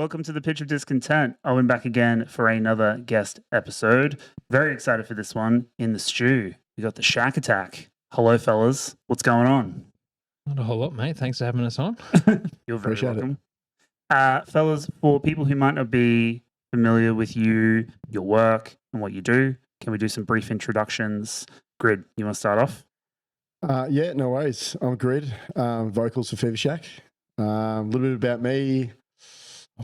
welcome to the Pitch of Discontent. Owen back again for another guest episode. Very excited for this one. In the stew, we got the Shack Attack. Hello, fellas. What's going on? Not a whole lot, mate. Thanks for having us on. You're very welcome. Fellas, for people who might not be familiar with you, your work, and what you do, can we do some brief introductions? Grid, you want to start off? Yeah, no worries. I'm Grid, vocals for Fever Shack. A little bit about me.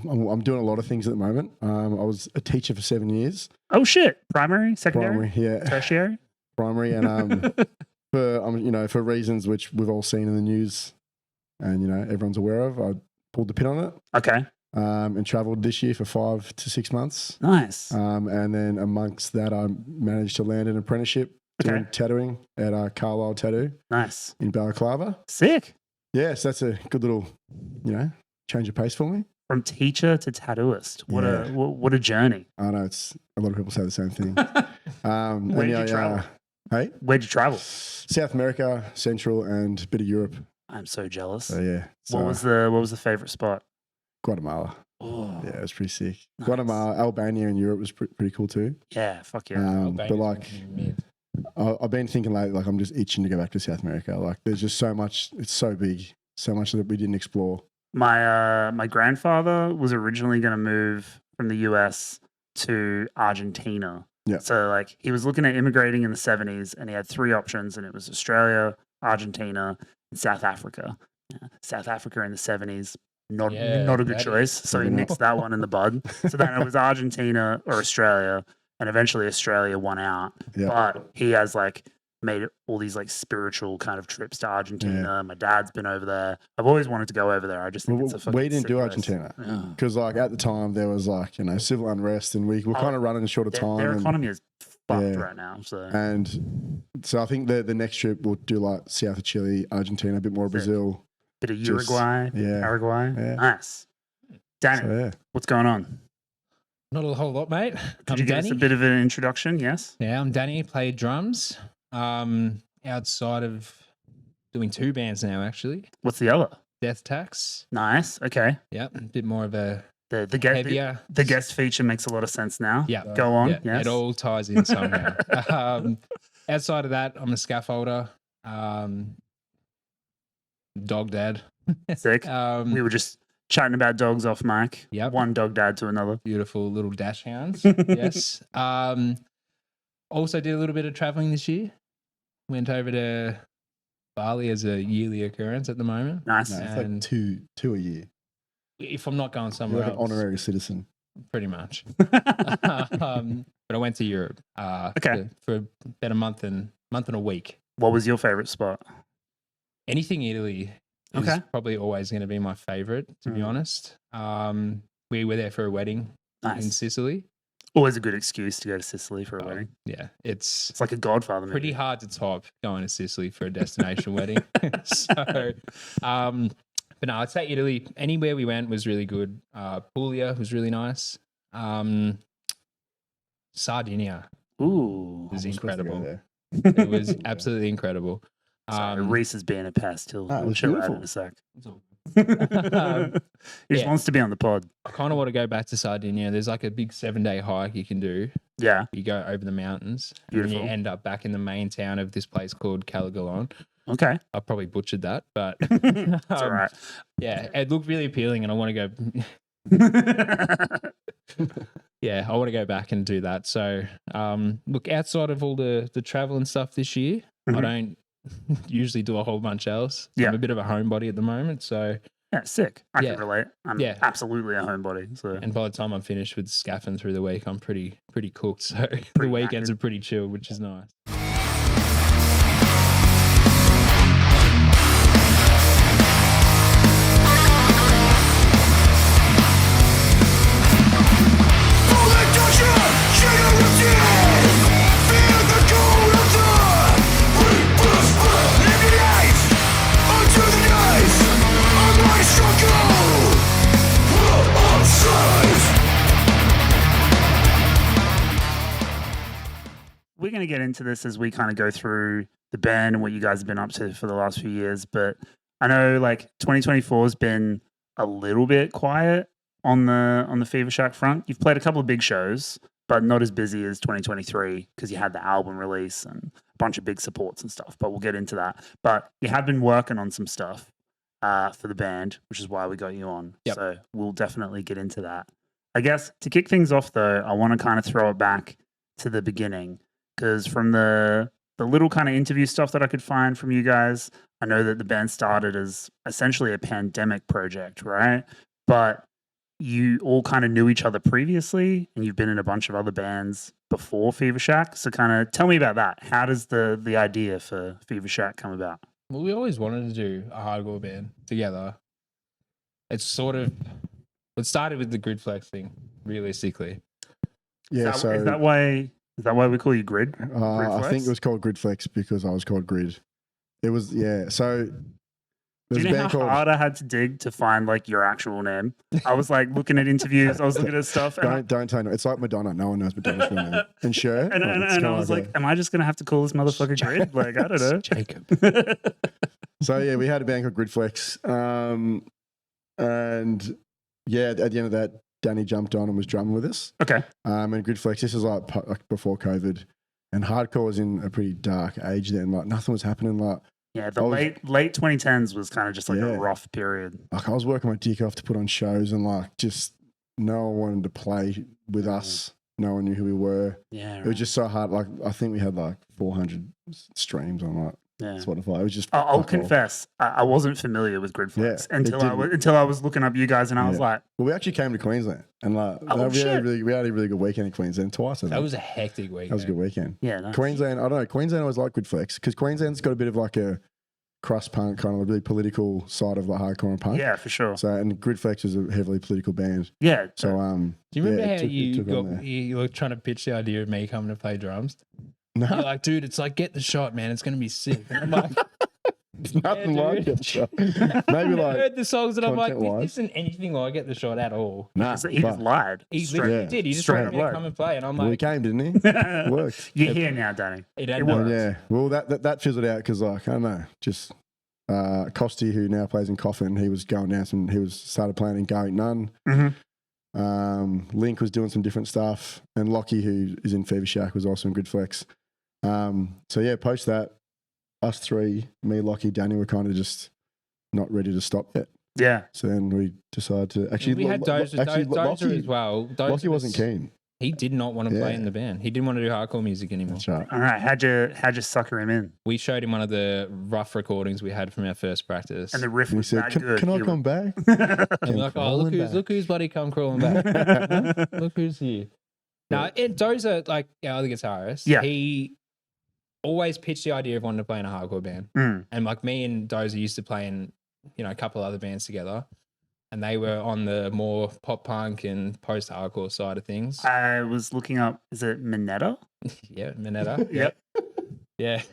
I'm doing a lot of things at the moment. I was a teacher for 7 years. Oh shit! Primary, secondary, Primary, yeah, tertiary, primary, and for reasons which we've all seen in the news, and everyone's aware of, I pulled the pin on it. Okay. And travelled this year for 5 to 6 months. Nice. And then amongst that, I managed to land an apprenticeship doing tattooing at Carlisle Tattoo. Nice. In Balaclava. Sick. Yes, that's a good little, change of pace for me. From teacher to tattooist. What a journey. I know, it's a lot of people say the same thing. Where'd you travel? Hey? Where'd you travel? South America, Central, and a bit of Europe. I'm so jealous. So yeah. What was the favorite spot? Guatemala. Oh, yeah, it was pretty sick. Nice. Guatemala, Albania, and Europe was pretty cool too. Yeah, fuck yeah. But I've been thinking lately, I'm just itching to go back to South America. There's just so much. It's so big, so much that we didn't explore. My grandfather was originally going to move from the US to Argentina. Yeah. So he was looking at immigrating in the 70s, and he had three options, and it was Australia, Argentina, and South Africa. South Africa in the 70s, not a good choice. So he nixed that one in the bud. So then it was Argentina or Australia, and eventually Australia won out. Yeah. But he has made all these spiritual kind of trips to Argentina. Yeah. My dad's been over there. I've always wanted to go over there. I just think it's a fucking we didn't sick do place. Argentina because at the time there was civil unrest, and we were kind of running short of time. Their economy is fucked right now. So I think the next trip we'll do south of Chile, Argentina, a bit more of Brazil, bit of Uruguay, Paraguay. Yeah. Nice. Danny, what's going on? Not a whole lot, mate. Could you give us a bit of an introduction? Yes. Yeah, I'm Danny. Played drums. Outside of doing two bands now, actually. What's the other? Death Tax. Nice. Okay. Yep. A bit more of a heavier. The guest feeture makes a lot of sense now. Yeah. Go on. Yeah. Yes. It all ties in somehow. Outside of that, I'm a scaffolder. Dog dad. Sick. We were just chatting about dogs off mic. Yep. One dog dad to another. Beautiful little dash hounds. Yes. Also did a little bit of traveling this year. Went over to Bali as a yearly occurrance at the moment. Nice. No, it's two a year. If I'm not going somewhere You're else. an honorary citizen. Pretty much. But I went to Europe for about a month and a week. What was your favorite spot? Anything Italy is probably always going to be my favorite, to be honest. We were there for a wedding in Sicily. Always a good excuse to go to Sicily for a wedding. Yeah, it's like a Godfather movie. Pretty hard to top going to Sicily for a destination wedding. So, but no, I'd say Italy. Anywhere we went was really good. Puglia was really nice. Sardinia, was incredible. It was absolutely incredible. Sorry, Roese is being a pest. He'll chill out in a sec. He just wants to be on the pod. I kind of want to go back to Sardinia. There's a big 7-day hike you can do. Yeah. You go over the mountains. Beautiful. And you end up back in the main town of this place called Calagalon. Okay. I probably butchered that, but it's all right. Yeah, it looked really appealing and I want to go. Yeah, I want to go back and do that. So, look, outside of all the travel and stuff this year, I don't usually do a whole bunch else. I'm a bit of a homebody at the moment, so yeah, sick. I can relate. I'm absolutely a homebody. So, and by the time I'm finished with scaffing through the week, I'm pretty cooked. So the weekends are pretty chill, which is nice. We're going to get into this as we kind of go through the band and what you guys have been up to for the last few years. But I know 2024 has been a little bit quiet on the Fever Shack front? You've played a couple of big shows, but not as busy as 2023 because you had the album release and a bunch of big supports and stuff. But we'll get into that. But you have been working on some stuff for the band, which is why we got you on. Yep. So we'll definitely get into that. I guess to kick things off, though, I want to kind of throw it back to the beginning because from the little kind of interview stuff that I could find from you guys, I know that the band started as essentially a pandemic project, right? But you all kind of knew each other previously and you've been in a bunch of other bands before Fever Shack. So kind of tell me about that. How does the idea for Fever Shack come about? Well, we always wanted to do a hardcore band together. It started with the Grid Flex thing, realistically. Yeah, Is that why we call you Grid? I think it was called Grid Flex because I was called Grid. It was, yeah. So do you know how hard I had to dig to find like your actual name? I was like looking at interviews, I was looking at stuff. Don't tell me. It's like Madonna. No one knows Madonna's real name. And sure. And I was like, am I just going to have to call this motherfucker Grid? Like, I don't know. Jacob. So yeah, we had a band called Grid Flex. And yeah, at the end of that, Danny jumped on and was drumming with us. Okay. And Grid Flex, this is like before COVID. And hardcore was in a pretty dark age then. Like nothing was happening. Like, yeah, the late 2010s was kind of just like a rough period. Like I was working my dick off to put on shows and like just no one wanted to play with us. No one knew who we were. Yeah. Right. It was just so hard. Like I think we had like 400 streams on like Spotify. It was just I'll confess, I wasn't familiar with Grid Flex until I was looking up you guys and I was like, well, we actually came to Queensland and like we had a really good weekend in Queensland twice. That was a hectic weekend. That was a good weekend. Yeah, nice. Queensland. I don't know. Queensland always liked Grid Flex because Queensland's got a bit of like a crust punk kind of a really political side of like hardcore and punk. Yeah, for sure. So and Grid Flex was a heavily political band. Yeah. So do you remember how you were trying to pitch the idea of me coming to play drums? No. You're like, dude, it's like get the shot, man. It's gonna be sick. And I'm like, it's nothing like Get the Shot. Maybe like I heard the songs and I'm like, content-wise. this isn't anything like Get the Shot at all. Nah, he just lied. He literally did. He just wanted me to come and play, and I'm well, like, he came, didn't he? It worked. You're here now, Danny. It worked. Yeah. Well, that fizzled out because like I don't know, just Costi, who now plays in Coffin, he was going down started playing in Going None. Mm-hmm. Link was doing some different stuff, and Lockie, who is in Fever Shack, was also in Grid Flex. So yeah, post that, us three, me, Lockie, Danny, were kind of just not ready to stop yet. Yeah. So then we decided to actually. We had Dozer as well. Lockie wasn't keen. He did not want to play in the band. He didn't want to do hardcore music anymore. That's right. All right. How'd you sucker him in? We showed him one of the rough recordings we had from our first practice. And the riff And he was said, that good. Can I come back? And we're like, oh, look who's bloody come crawling back. Look who's here. Now, Dozer, like our other guitarist, he always pitched the idea of wanting to play in a hardcore band. And like me and Dozer used to play in, a couple of other bands together. And they were on the more pop punk and post-hardcore side of things. I was looking up, is it Minetta? Yeah, Minetta. Yep. Yeah.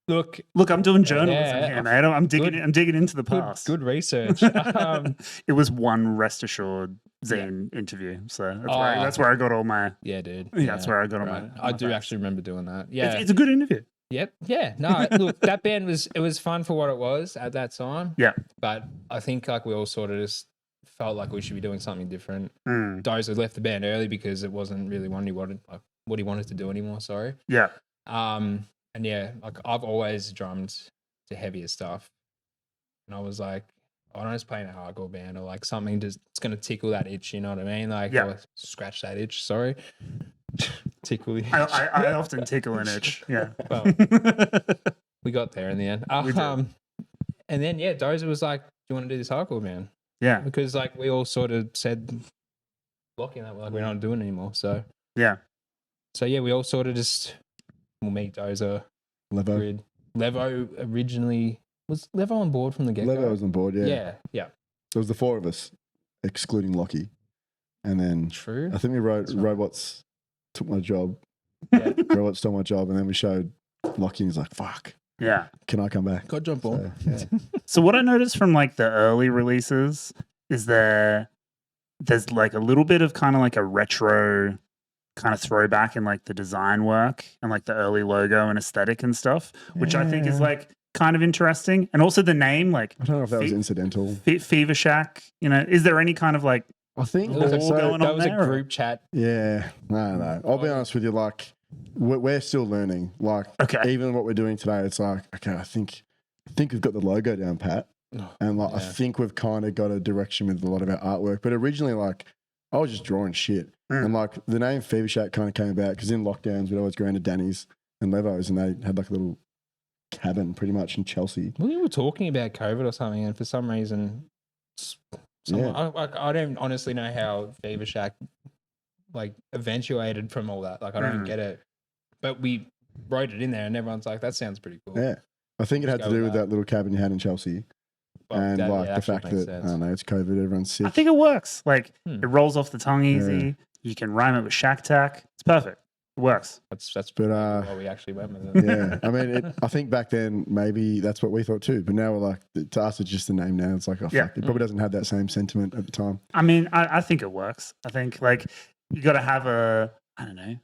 Look, I'm doing journalism here, mate. I'm digging into the past. Good research. It was one Rest Assured zine interview, so that's where I got all my. Yeah, dude. Yeah, that's where I got all my. I do actually remember doing that. Yeah, it's a good interview. Yep. Yeah. No, look, that band was fun for what it was at that time. Yeah. But I think like we all sort of just felt like we should be doing something different. Dozer left the band early because it wasn't really what he wanted to do anymore. Sorry. Yeah. And yeah, like I've always drummed to heavier stuff, and I was like, I don't just play in a hardcore band or like something it's going to tickle that itch. You know what I mean? Like, or scratch that itch. Sorry. Tickle the itch. I often tickle an itch. Yeah. Well, we got there in the end. And then Dozer was like, "Do you want to do this hardcore band?" Yeah. Because like we all sort of said, blocking that like we're not doing it anymore. So yeah. So yeah, we all sort of just me, Dozer, Levo. Levo originally was Levo on board from the get-go. Levo was on board. Yeah. Yeah. So it was the four of us, excluding Lockie, and then True. I think we wrote Robots took my job. Yeah. Robots stole my job, and then we showed Lockie, and he's like, "Fuck, yeah, can I come back?" Got jump on. So what I noticed from like the early releases is there's like a little bit of kind of like a retro kind of throwback in like the design work and like the early logo and aesthetic and stuff, which I think is like kind of interesting. And also the name, like I don't know if that was incidental. Fever Shack, is there any kind of like I think All going that on was a there, or- group chat. Yeah, no. I'll be honest with you. Like, we're still learning. Like, Okay. even what we're doing today, it's like, okay, I think we've got the logo down pat, and like, I think we've kind of got a direction with a lot of our artwork. But originally, like, I was just drawing shit, and like the name Fever Shack kind of came about because in lockdowns we'd always go into Danny's and Levo's, and they had like a little cabin pretty much in Chelsea. We were talking about COVID or something, and for some reason, I don't honestly know how Fever Shack like eventuated from all that. Like, I don't get it. But we wrote it in there, and everyone's like, "That sounds pretty cool." Yeah, I think it had to do with that little cabin you had in Chelsea, and like the fact that I don't know, it's COVID, everyone's sick. I think it works. Like it rolls off the tongue easy. You can rhyme it with Shack Tack. It's perfect. It works. That's but why we actually went with it. Yeah, I mean, I think back then maybe that's what we thought too. But now we're like, to us, it's just a name now. It's like, oh, fuck, it probably doesn't have that same sentiment at the time. I mean, I think it works. I think like you got to have I don't know, you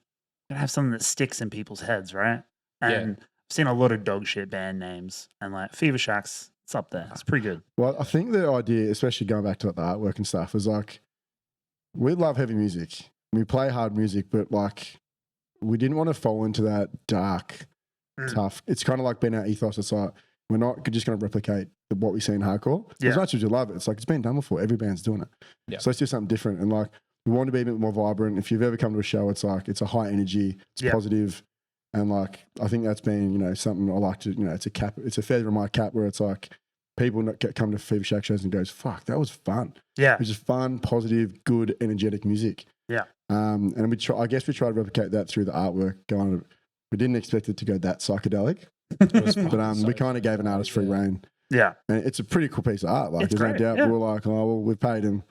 got to have something that sticks in people's heads, right? And I've seen a lot of dog shit band names, and like Fever Shack's, it's up there. It's pretty good. Well, I think the idea, especially going back to like the artwork and stuff, is like we love heavy music. We play hard music, but like we didn't want to fall into that dark, tough. It's kind of like been our ethos. It's like we're not just going to replicate what we see in hardcore. As much as you love it, it's like it's been done before. Every band's doing it. Yeah. So let's do something different. And like we want to be a bit more vibrant. If you've ever come to a show, it's like it's a high energy, it's positive. And like I think that's been, you know, something I like to, you know, it's a cap, it's a feather in my cap where it's like people come to Fever Shack shows and goes, fuck, that was fun. Yeah. It was just fun, positive, good, energetic music. Yeah. And I guess we tried to replicate that through the artwork. We didn't expect it to go that psychedelic, but we kind of gave an artist free reign. Yeah. And it's a pretty cool piece of art. Like there's no doubt. We're like, oh, well, we've paid him.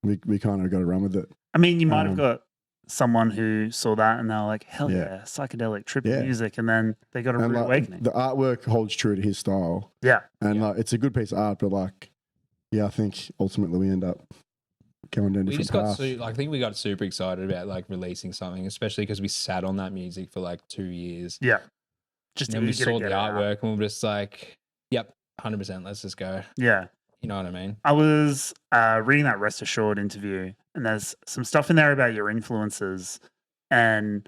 We kind of got to run with it. I mean, you might have got someone who saw that and they're like, hell yeah, psychedelic, trippy music. And then they got a rude awakening. The artwork holds true to his style. Yeah. And like, it's a good piece of art, but like, I think ultimately we end up going down different paths. I think we got super excited about like releasing something, especially because we sat on that music for like 2 years. Yeah. Just and then we saw the artwork and we were just like, yep, 100%, let's just go. Yeah. You know what I mean? I was reading that Rest Assured interview, and there's some stuff in there about your influences. And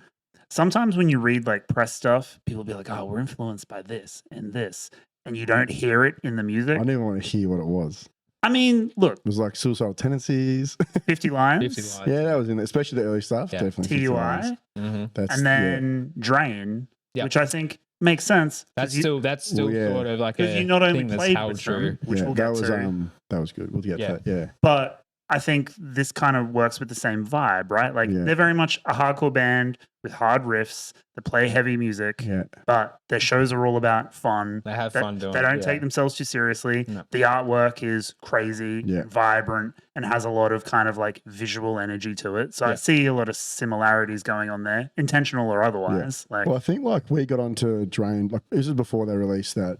sometimes when you read like press stuff, people be like, oh, we're influenced by this and this. And you don't hear it in the music. I didn't even want to hear what it was. I mean, look. It was like Suicidal Tendencies. 50 lines. 50 lines. Yeah, that was in there, especially the early stuff. Yeah. Definitely. TUI. And then Drain, which I think makes sense. That's still sort of like a you not only thing played that's with them, which we'll that get was, to. That was good. We'll get to that. Yeah. But I think this kind of works with the same vibe, right? Like they're very much a hardcore band with hard riffs that play heavy music, but their shows are all about fun. They have fun doing it. They don't take themselves too seriously. No. The artwork is crazy, vibrant, and has a lot of kind of like visual energy to it. So I see a lot of similarities going on there, intentional or otherwise. Like, well, I think like we got onto Drain, like this is before they released that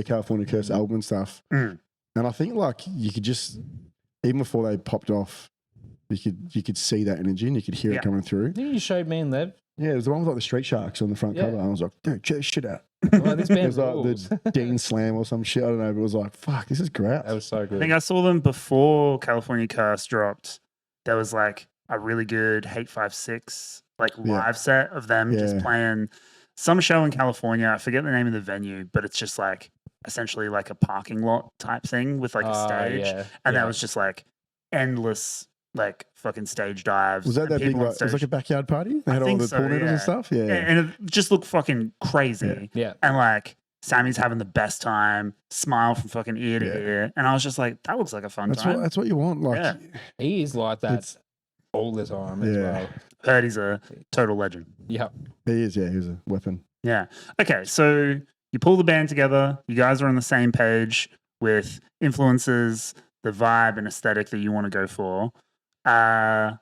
California Curse album and stuff. And I think like you could just, even before they popped off, you could see that energy and you could hear it coming through. You showed me and Lev. Yeah, it was the one with like the Street Sharks on the front cover. I was like, dude, check this shit out. Well, this band it was like the Dean Slam or some shit. I don't know, but it was like, fuck, this is great. That was so good. I think I saw them before California Curse dropped. There was like a really good Hate 5-6 like live set of them just playing some show in California. I forget the name of the venue, but it's just like essentially like a parking lot type thing with like a stage. And that was just like endless like fucking stage dives. Was that big? Like, it was like a backyard party. They had all the pool noodles and stuff. Yeah, and it just looked fucking crazy. Yeah, and like Sammy's having the best time, smile from fucking ear to ear, and I was just like, that looks like a fun time. That's what you want. Like, he is like that all the time as well. Heard he's a total legend. Yeah, he is. Yeah, he's a weapon. Yeah. Okay, so you pull the band together. You guys are on the same page with influences, the vibe and aesthetic that you want to go for. How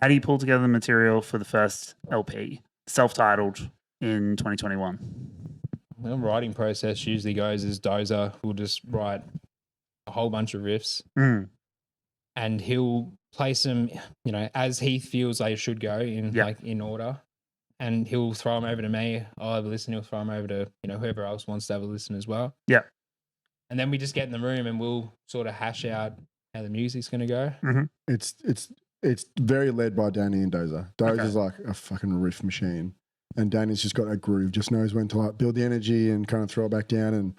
do you pull together the material for the first LP, self-titled in 2021? The writing process usually goes as Dozer will just write a whole bunch of riffs and he'll place them, you know, as he feels they should go in like in order, and he'll throw them over to me. I'll have a listen. He'll throw them over to, you know, whoever else wants to have a listen as well. Yeah. And then we just get in the room and we'll sort of hash out how the music's going to go. It's very led by Danny and Dozer. Dozer's like a fucking riff machine, and Danny's just got a groove. Just knows when to like build the energy and kind of throw it back down. And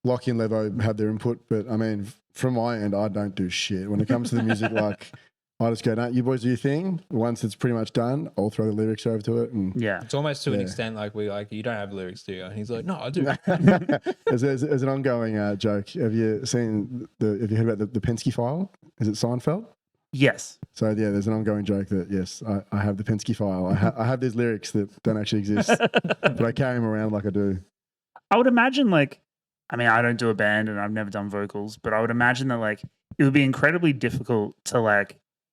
Lockie and Levo have their input, but I mean, from my end, I don't do shit when it comes to the music. Like, I just go, no, you boys do your thing. Once it's pretty much done, I'll throw the lyrics over to it. And it's almost to an extent like you don't have lyrics, do you? And he's like, no, I do. There's an ongoing joke. Have you heard about the Penske file? Is it Seinfeld? Yes. So yeah, there's an ongoing joke that yes, I have the Penske file. I have these lyrics that don't actually exist, but I carry them around like I do. I would imagine I don't do a band and I've never done vocals, but I would imagine that it would be incredibly difficult to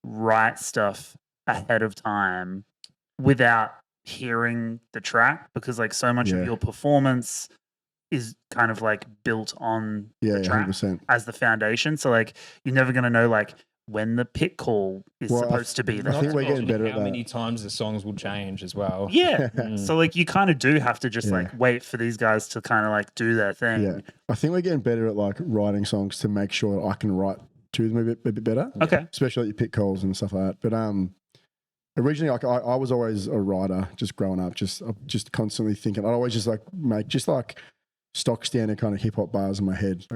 write stuff ahead of time without hearing the track, because so much of your performance is kind of built on the track 100%. as the foundation. So you're never going to know when the pit call is supposed to be there. I think we're getting better at that. How many times the songs will change as well. Yeah. So you kind of do have to just wait for these guys to kind of do their thing. Yeah. I think we're getting better at writing songs to make sure I can write to them a bit better. Okay. Especially your pit calls and stuff like that. But originally I was always a writer just growing up, just constantly thinking. I'd always just make stock standard kind of hip hop bars in my head.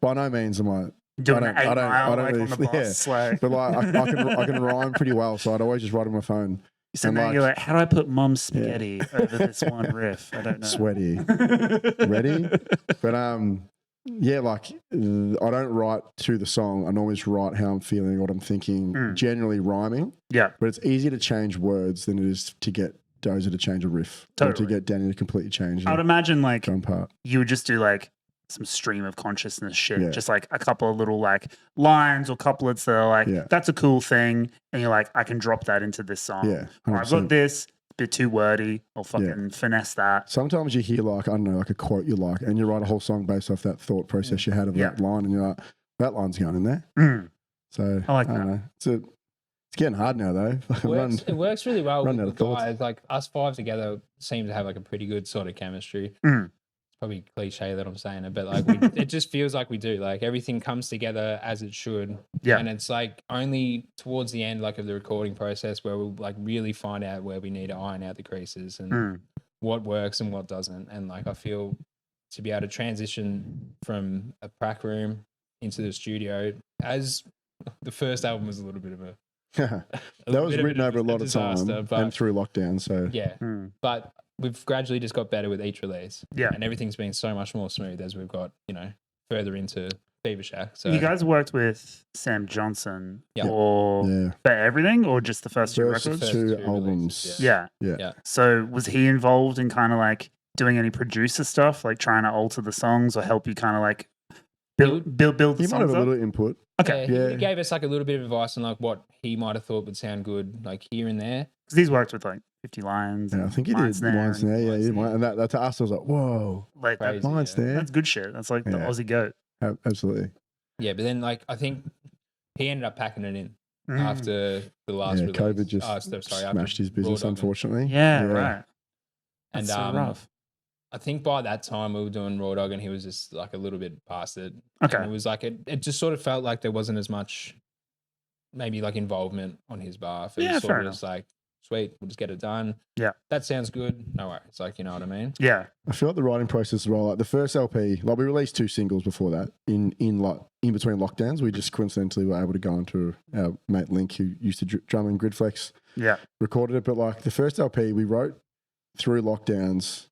By no means am I doing I don't really, on the bus, but I can rhyme pretty well, so I'd always just write on my phone. So now you're how do I put Mum's spaghetti over this one riff? I don't know. Sweaty, ready, but I don't write to the song. I normally just write how I'm feeling, what I'm thinking, generally rhyming. Yeah, but it's easier to change words than it is to get Dozer to change a riff, or to get Danny to completely change. I would imagine drum part. You would just do some stream of consciousness shit, just a couple of little lines or couplets that are that's a cool thing, and you're I can drop that into this song. Yeah, or I've got this, a bit too wordy, I'll fucking finesse that. Sometimes you hear I don't know, a quote you like, and you write a whole song based off that thought process you had of that line, and you're like, that line's going in there. So I like that. Know. It's getting hard now though. It works really well with the guys. Us five together seem to have a pretty good sort of chemistry. Probably cliche that I'm saying it, but it just feels like we do. Everything comes together as it should. Yeah. And it's only towards the end of the recording process where we'll really find out where we need to iron out the creases and what works and what doesn't. And I feel to be able to transition from a prac room into the studio, as the first album was a little bit of a that was written over a lot of time and through lockdown. So but we've gradually just got better with each release. Yeah. And everything's been so much more smooth as we've got, further into Fever Shack. So you guys worked with Sam Johnson for everything, or just the first two records? First two albums. Yeah. So was he involved in kind of doing any producer stuff, trying to alter the songs or help you kind of build the songs? He might have a little input. Okay. Yeah, he gave us a little bit of advice on what he might have thought would sound good, here and there. Because he's worked with 50 Lines. Yeah, I think he did Lines There. Yeah, he did. And that to us, I was like, whoa, Crazy, Lines There. That's good shit. That's the Aussie goat. Absolutely. Yeah, but then I think he ended up packing it in after the last release. COVID just smashed his business, unfortunately. Yeah, right. And so rough. I think by that time we were doing Raw Dog and he was just a little bit past it. Okay. And it was it just sort of felt like there wasn't as much maybe involvement on his behalf. It was sort of just sweet, we'll just get it done. Yeah. That sounds good. No worries. You know what I mean? Yeah. I feel the writing process as well. The first LP, we released 2 singles before that in between lockdowns. We just coincidentally were able to go into our mate Link, who used to drum in Gridflex. Yeah. Recorded it. But the first LP we wrote through lockdowns,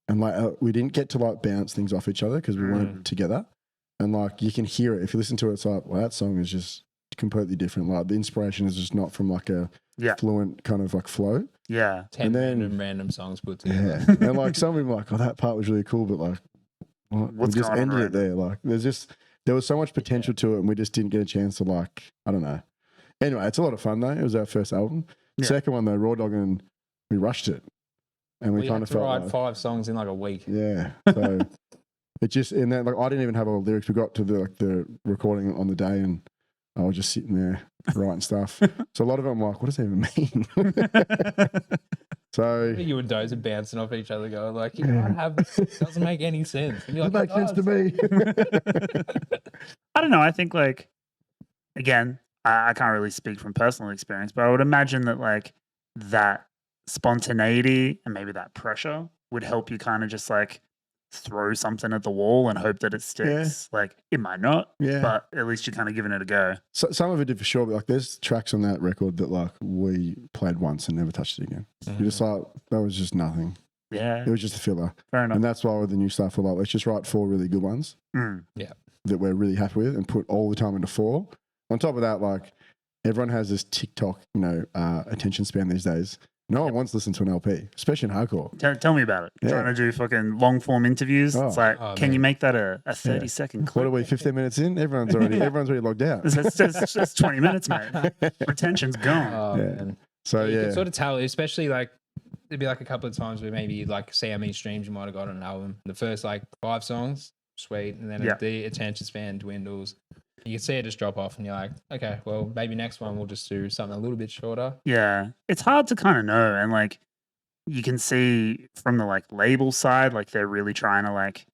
and we didn't get to bounce things off each other because we weren't together. And you can hear it. If you listen to it, it's that song is just completely different. The inspiration is just not from a fluent kind of flow. Yeah. 10 random songs put together. Yeah. And some of them that part was really cool, but we just ended it there. There was so much potential to it and we just didn't get a chance to I don't know. Anyway, it's a lot of fun though. It was our first album. The second one though, Raw Dog, and we rushed it. And we kind of felt write 5 songs in a week. Yeah. So it just, and then I didn't even have all the lyrics. We got to the recording on the day and I was just sitting there writing stuff. So a lot of them what does that even mean? So you and Dozer bouncing off each other going it doesn't make any sense. And it makes sense to me. I don't know. I think again, I can't really speak from personal experience, but I would imagine that like that spontaneity and maybe that pressure would help you kind of just like throw something at the wall and hope that it sticks. Like it might not, but at least you're kind of giving it a go. So, some of it did for sure, but like there's tracks on that record that like we played once and never touched it again. Mhm. You're just like, that was just nothing. Yeah, It was just a filler. fair enough. And that's why with the new stuff, we're like, let's just write 4 really good ones that we're really happy with and put all the time into 4. On top of that, like everyone has this TikTok, attention span these days. No one wants to listen to an LP, especially in hardcore. Tell me about it. Yeah. Trying to do fucking long form interviews. It's like, can you make that a 30-second clip? What are we, 15 minutes in? Everyone's already logged out. That's 20 minutes, mate. Retention's gone. Oh, Yeah. man. So You yeah, can sort of tell, especially like there'd be like a couple of times where maybe like see how many streams you might have got on an album. The first like 5 songs, sweet, and then the attention span dwindles. You can see it just drop off, and you're like, okay, well, maybe next one we'll just do something a little bit shorter. Yeah, it's hard to kind of know, and like you can see from the like label side, like they're really trying to like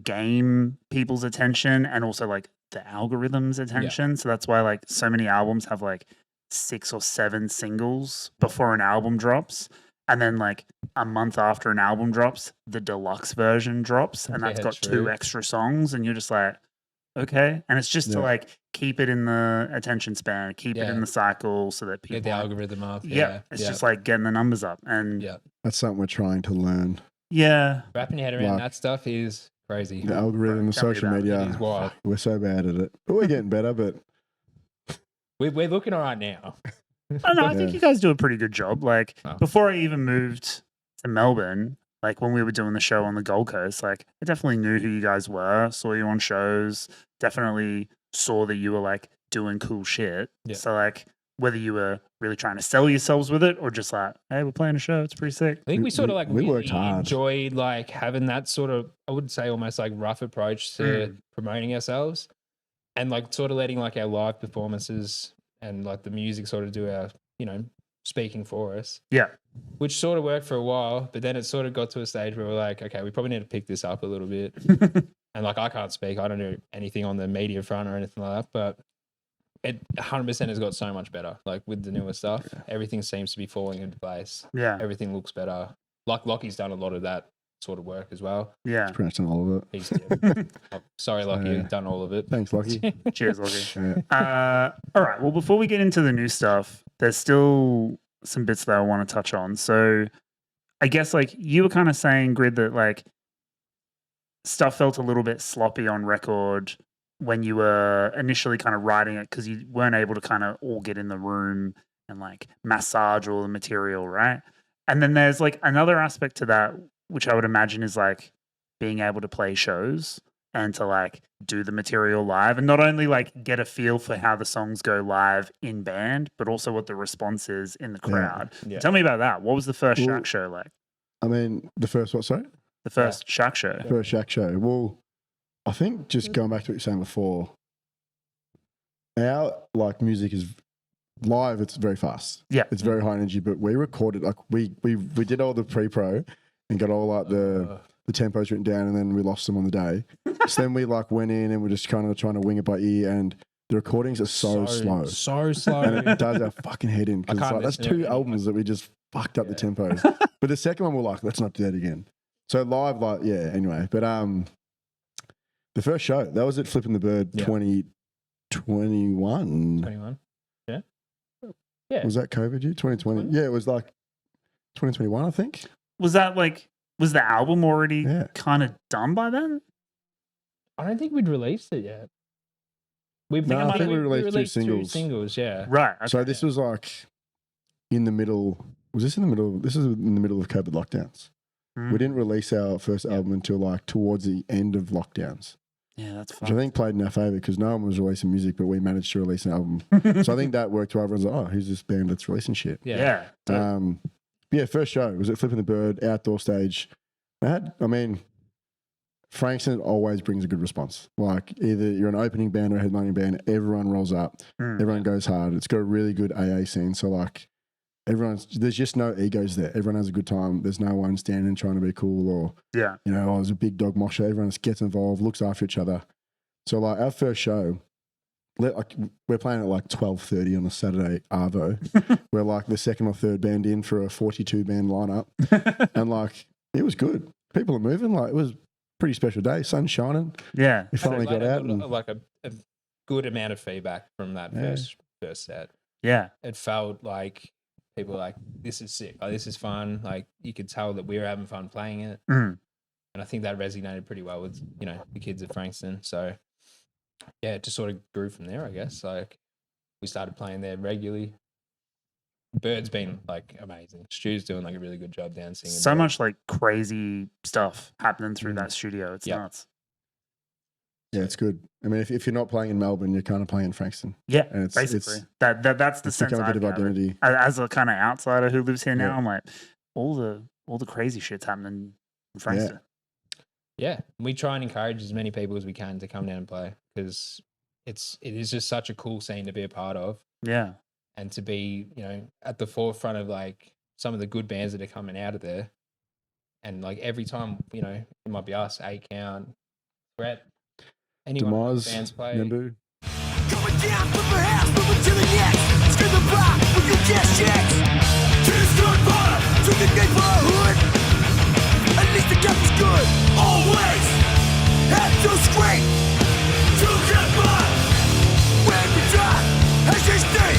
game people's attention and also like the algorithm's attention. So that's why like so many albums have like 6 or 7 singles before an album drops. And then like a month after an album drops, the deluxe version drops and that's got 2 extra songs. And you're just like, okay. And it's just to like keep it in the attention span, keep it in the cycle so that people get the algorithm up. It's just like getting the numbers up. And that's something we're trying to learn. Yeah. Wrapping your head around that stuff is crazy. The algorithm, the social media, it is wild. We're so bad at it. But we're getting better, but we're looking all right now. I don't know. I think you guys do a pretty good job. Like before I even moved to Melbourne, like when we were doing the show on the Gold Coast, like I definitely knew who you guys were, saw you on shows, definitely saw that you were like doing cool shit. Yeah. So like whether you were really trying to sell yourselves with it or just like, hey, we're playing a show, it's pretty sick. I think we sort of like we really worked hard. enjoyed like having that sort of, I would say almost like rough approach to promoting ourselves and like sort of letting like our live performances and like the music sort of do our, speaking for us. Yeah. Which sort of worked for a while, but then it sort of got to a stage where we're like, okay, we probably need to pick this up a little bit. And like, I can't speak. I don't do anything on the media front or anything like that, but it 100% has got so much better. Like with the newer stuff, everything seems to be falling into place. Yeah. Everything looks better. Like Lockie's done a lot of that sort of work as well. Yeah. pretty much done all of it. He's sorry, Lockie, you've done all of it. Thanks, Lockie. Cheers, Lockie. Yeah. All right. Well, before we get into the new stuff, there's still some bits that I want to touch on. So I guess like you were kind of saying, Grid, that like stuff felt a little bit sloppy on record when you were initially kind of writing it because you weren't able to kind of all get in the room and like massage all the material, right? And then there's like another aspect to that, which I would imagine is like being able to play shows and to like do the material live and not only like get a feel for how the songs go live in band, but also what the response is in the crowd. Yeah. Tell me about that. What was the first Shack show like? I mean, the first what, sorry? The first Shack show. First Shack show. Well, I think just going back to what you were saying before, our like music is live, it's very fast. Yeah. It's very high energy, but we recorded like we did all the pre-pro and got all like the tempos written down and then we lost them on the day. So then we like went in and we're just kind of trying to wing it by ear and the recordings are so slow. So slow. And it does our fucking head in because like, that's 2 albums that we just fucked up the tempos. But the second one we're like, let's not do that again. So live, like, anyway. But the first show, that was at Flippin the Bird 2021. 21. Yeah. Was that COVID year? 2020? Yeah, it was like 2021, I think. Was that like, was the album already kind of done by then? I don't think we'd released it yet. I think we released 2 singles. 2 singles, yeah. Right. Okay. So this was like in the middle. Was this in the middle? This is in the middle of COVID lockdowns. We didn't release our first album until like towards the end of lockdowns. Yeah, that's fun. Which I think played in our favour because no one was releasing music, but we managed to release an album. So I think that worked well. Everyone's like, oh, who's this band that's releasing shit? Yeah. First show was at Flippin the Bird, outdoor stage. Frankston always brings a good response. Like either you're an opening band or a headlining band, everyone rolls up, everyone goes hard. It's got a really good AA scene. So like there's just no egos there. Everyone has a good time. There's no one standing trying to be cool or, there's a big dog mosher. Everyone just gets involved, looks after each other. So like our first show, we're playing at like 12:30 on a Saturday Arvo. We're like the second or third band in for a 42 band lineup, and like it was good. People are moving. Like it was a pretty special day. Sun's shining. Yeah, we finally got out. Like a good amount of feedback from that first set. Yeah, it felt like people were like, this is sick. Like, this is fun. Like you could tell that we were having fun playing it, and I think that resonated pretty well with the kids at Frankston. So. Yeah, it just sort of grew from there, I guess. Like, we started playing there regularly. Bird's been, like, amazing. Stu's doing, like, a really good job dancing. So much, like, crazy stuff happening through that studio. It's nuts. Yeah, it's good. I mean, if you're not playing in Melbourne, you're kind of playing in Frankston. Yeah, and basically. That's the sense become a bit of identity. As a kind of outsider who lives here now, I'm like, all the crazy shit's happening in Frankston. Yeah, we try and encourage as many people as we can to come down and play because it is just such a cool scene to be a part of. Yeah, and to be at the forefront of like some of the good bands that are coming out of there, and like every time it might be us, A Count, Brett, anyone Demise, bands play. Nimbu. Coming down from the house, moving to the next. Skin the block with your gas checks. To the stood bar, to the neighborhood. At least the gap is good, always. Have to scream, to get by. When we die, as they stay.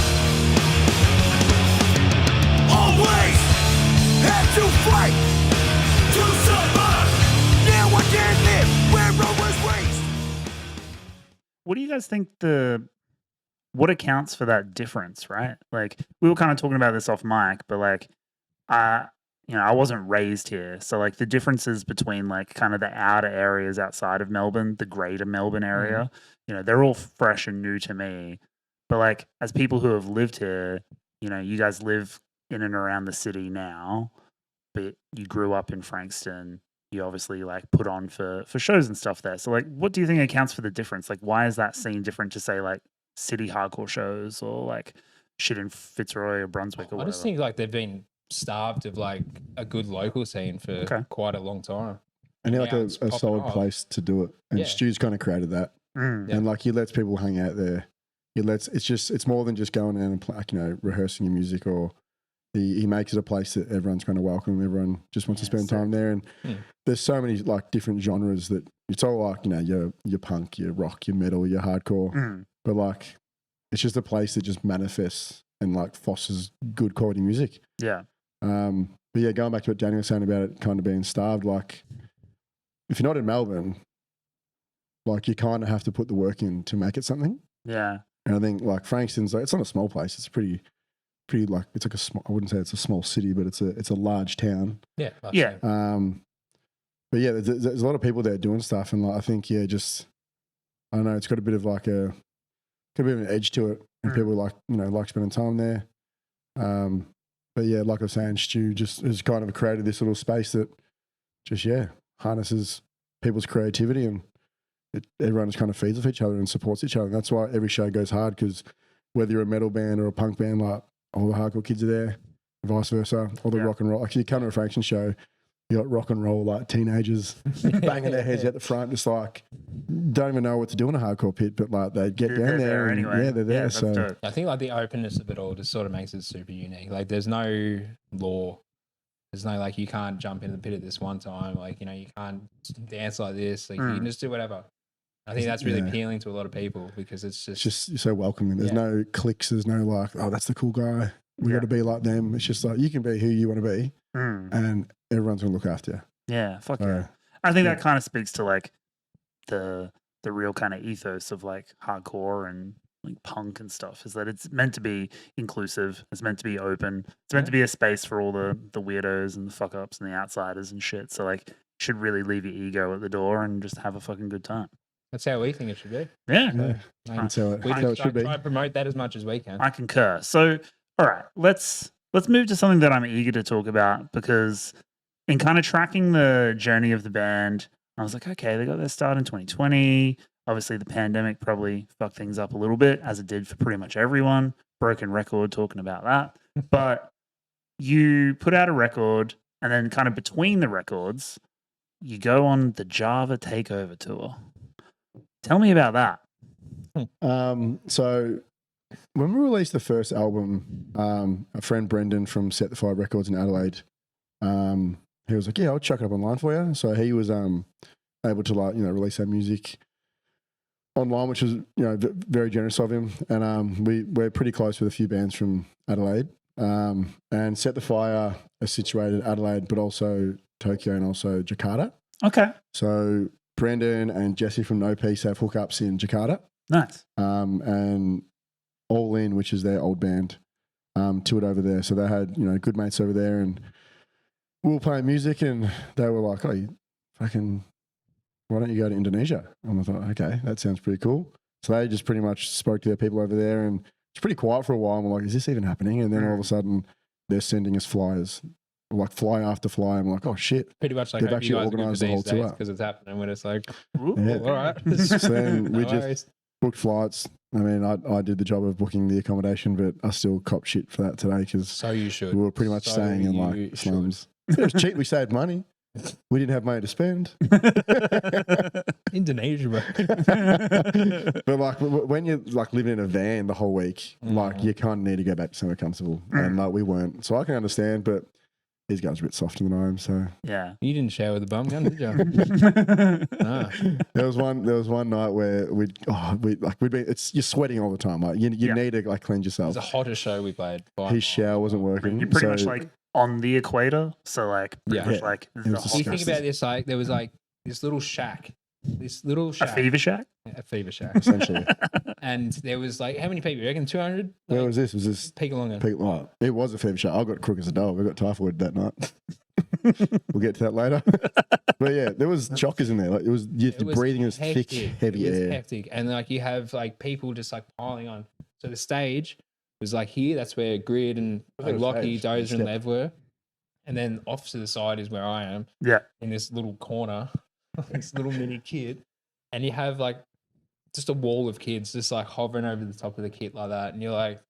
Always have to fight, to survive. Now I can live where I was raised. What do you guys think what accounts for that difference, right? Like, we were kind of talking about this off mic, but like, I wasn't raised here. So like the differences between like kind of the outer areas outside of Melbourne, the greater Melbourne area, they're all fresh and new to me. But like as people who have lived here, you guys live in and around the city now, but you grew up in Frankston. You obviously like put on for shows and stuff there. So like what do you think accounts for the difference? Like why is that scene different to say like city hardcore shows or like shit in Fitzroy or Brunswick or whatever? I just think like they've been starved of like a good local scene for quite a long time. And like a solid place to do it. And Stu's kind of created that. And like he lets people hang out there. It's more than just going in and rehearsing your music, or he makes it a place that everyone's kind of welcome. Everyone just wants to spend time there. And there's so many like different genres that it's all like, your punk, your rock, your metal, your hardcore. But like it's just a place that just manifests and like fosters good quality music. Yeah. But yeah, going back to what Danny was saying about it kind of being starved, like if you're not in Melbourne, like you kind of have to put the work in to make it something. Yeah. And I think like Frankston's, like, it's not a small place. It's pretty like, it's like a small, I wouldn't say it's a small city, but it's a large town. Yeah. Yeah. But yeah, there's a lot of people there doing stuff. And like, I think, I don't know, it's got a bit of like an edge to it. And people like spending time there. But yeah, like I was saying, Stu just has kind of created this little space that just, harnesses people's creativity, and everyone just kind of feeds off each other and supports each other. And that's why every show goes hard, because whether you're a metal band or a punk band, like all the hardcore kids are there, vice versa, all the rock and roll. Like you come to a Frankston show, you got rock and roll like teenagers banging their heads out the front, just like don't even know what to do in a hardcore pit, but like they get down there and anyway. They're there. So dope. I think like the openness of it all just sort of makes it super unique. Like there's no law. There's no like you can't jump in the pit at this one time. Like, you can't dance like this. Like you can just do whatever. I think that's really appealing to a lot of people because it's just you're so welcoming. There's no cliques. There's no like, oh, that's the cool guy. We got to be like them. It's just like you can be who you want to be, and everyone's gonna look after you. Yeah, fuck yeah. I think that kind of speaks to like the real kind of ethos of like hardcore and like punk and stuff, is that it's meant to be inclusive. It's meant to be open. It's meant to be a space for all the weirdos and the fuck ups and the outsiders and shit. So like, you should really leave your ego at the door and just have a fucking good time. That's how we think it should be. Yeah. That's how it should be. Try and promote that as much as we can. I concur. So, all right, let's move to something that I'm eager to talk about, because in kind of tracking the journey of the band, I was like, okay, they got their start in 2020. Obviously, the pandemic probably fucked things up a little bit, as it did for pretty much everyone. Broken record talking about that. But you put out a record, and then kind of between the records, you go on the Java Takeover Tour. Tell me about that. So when we released the first album, a friend Brendan from Set the Fire Records in Adelaide, he was like, "Yeah, I'll chuck it up online for you." So he was able to release our music online, which was very generous of him. And we're pretty close with a few bands from Adelaide. And Set the Fire are situated in Adelaide, but also Tokyo and also Jakarta. Okay. So Brendan and Jesse from No Peace have hookups in Jakarta. Nice. And All In, which is their old band, toured over there. So they had, good mates over there, and we were playing music, and they were like, "Oh, why don't you go to Indonesia?" And I thought, okay, that sounds pretty cool. So they just pretty much spoke to their people over there, and it's pretty quiet for a while. And we're like, is this even happening? And then all of a sudden they're sending us flyers, like fly after fly. I'm like, oh shit. Pretty much like they've actually organised the whole tour. Because it's happening when it's like, yeah. All right. So then we No just worries. booked flights. I mean, I did the job of booking the accommodation, but I still copped shit for that today because So you should. we were pretty much So staying in you like slums. It was cheap. We saved money. We didn't have money to spend. Indonesia, bro. But like when you're like living in a van the whole week, like you kind of need to go back to somewhere comfortable, and like we weren't. So I can understand, but these guys are a bit softer than I am. So Yeah. You didn't shower with a bum gun, did you? Nah. there was one night where we'd be. You're sweating all the time. Like you need to like cleanse It yourself. was the hottest show we played. by His far. shower wasn't working. You're pretty so much like on the equator. So like pretty Yeah. much Yeah. like It the was whole You think disgusting. about this, like there was like this little shack. a fever shack. A fever shack. essentially. And there was like, how many people? You reckon 200? Where Like, was this? Was this? Peak longer. It was a fever shot. I got crook as a dog. I got typhoid that night. We'll get to that later. But yeah, there was chockers in there. Like you're breathing this thick, heavy it was air. hectic. And like you have like people just like piling on. So the stage was like here. That's where Grid and like was Lockie, stage. Dozer, and Lev were. And then off to the side is where I am Yeah. in this little corner, this little mini kit. And you have like just a wall of kids just like hovering over the top of the kit like that. And you're like,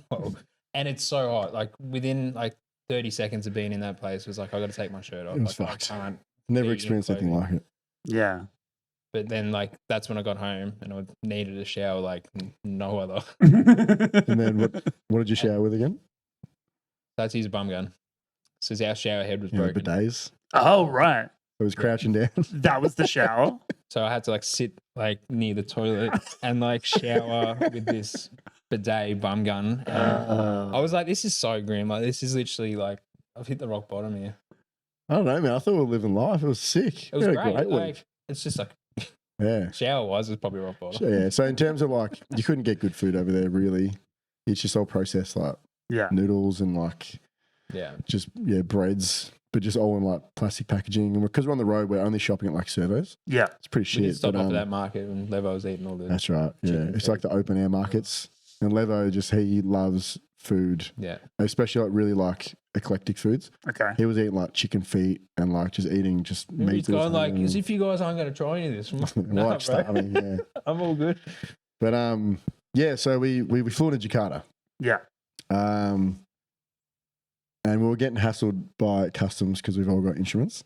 whoa. And it's so hot. Like within like 30 seconds of being in that place was like, I got to take my shirt off. It was like, fucked. I can't. Never Yeah, experienced anything clothing. like it. Yeah. But then like that's when I got home and I needed a shower like no other. And then what did you shower with again? That's his bum gun. So our shower head was You know, broken. bidets. Oh right. It was crouching down. That was the shower. So I had to like sit like near the toilet and like shower with this bidet bum gun. And I was like, this is so grim. Like this is literally like I've hit the rock bottom here. I don't know, man. I thought we were living life. It was sick. It was We had a great. week. Like it's just like Yeah. shower wise is probably rock bottom. Yeah. So in terms of like, you couldn't get good food over there, really. It's just all processed like Yeah. noodles and like Yeah. just breads, but just all in like plastic packaging. And because we're on the road, we're only shopping at like servos. Yeah. It's pretty We did shit. stop But, off at that market and Levo was eating all the that's right. Yeah. chicken It's feet. like the open air markets. And Levo he loves food, yeah. especially like really like eclectic foods. Okay. He was eating like chicken feet and like just eating just meat. He's going like as if you guys aren't going to try any of this. No, like bro. starving, yeah. I'm all good. But yeah, so we flew into Jakarta. Yeah. And we were getting hassled by customs because we've all got instruments.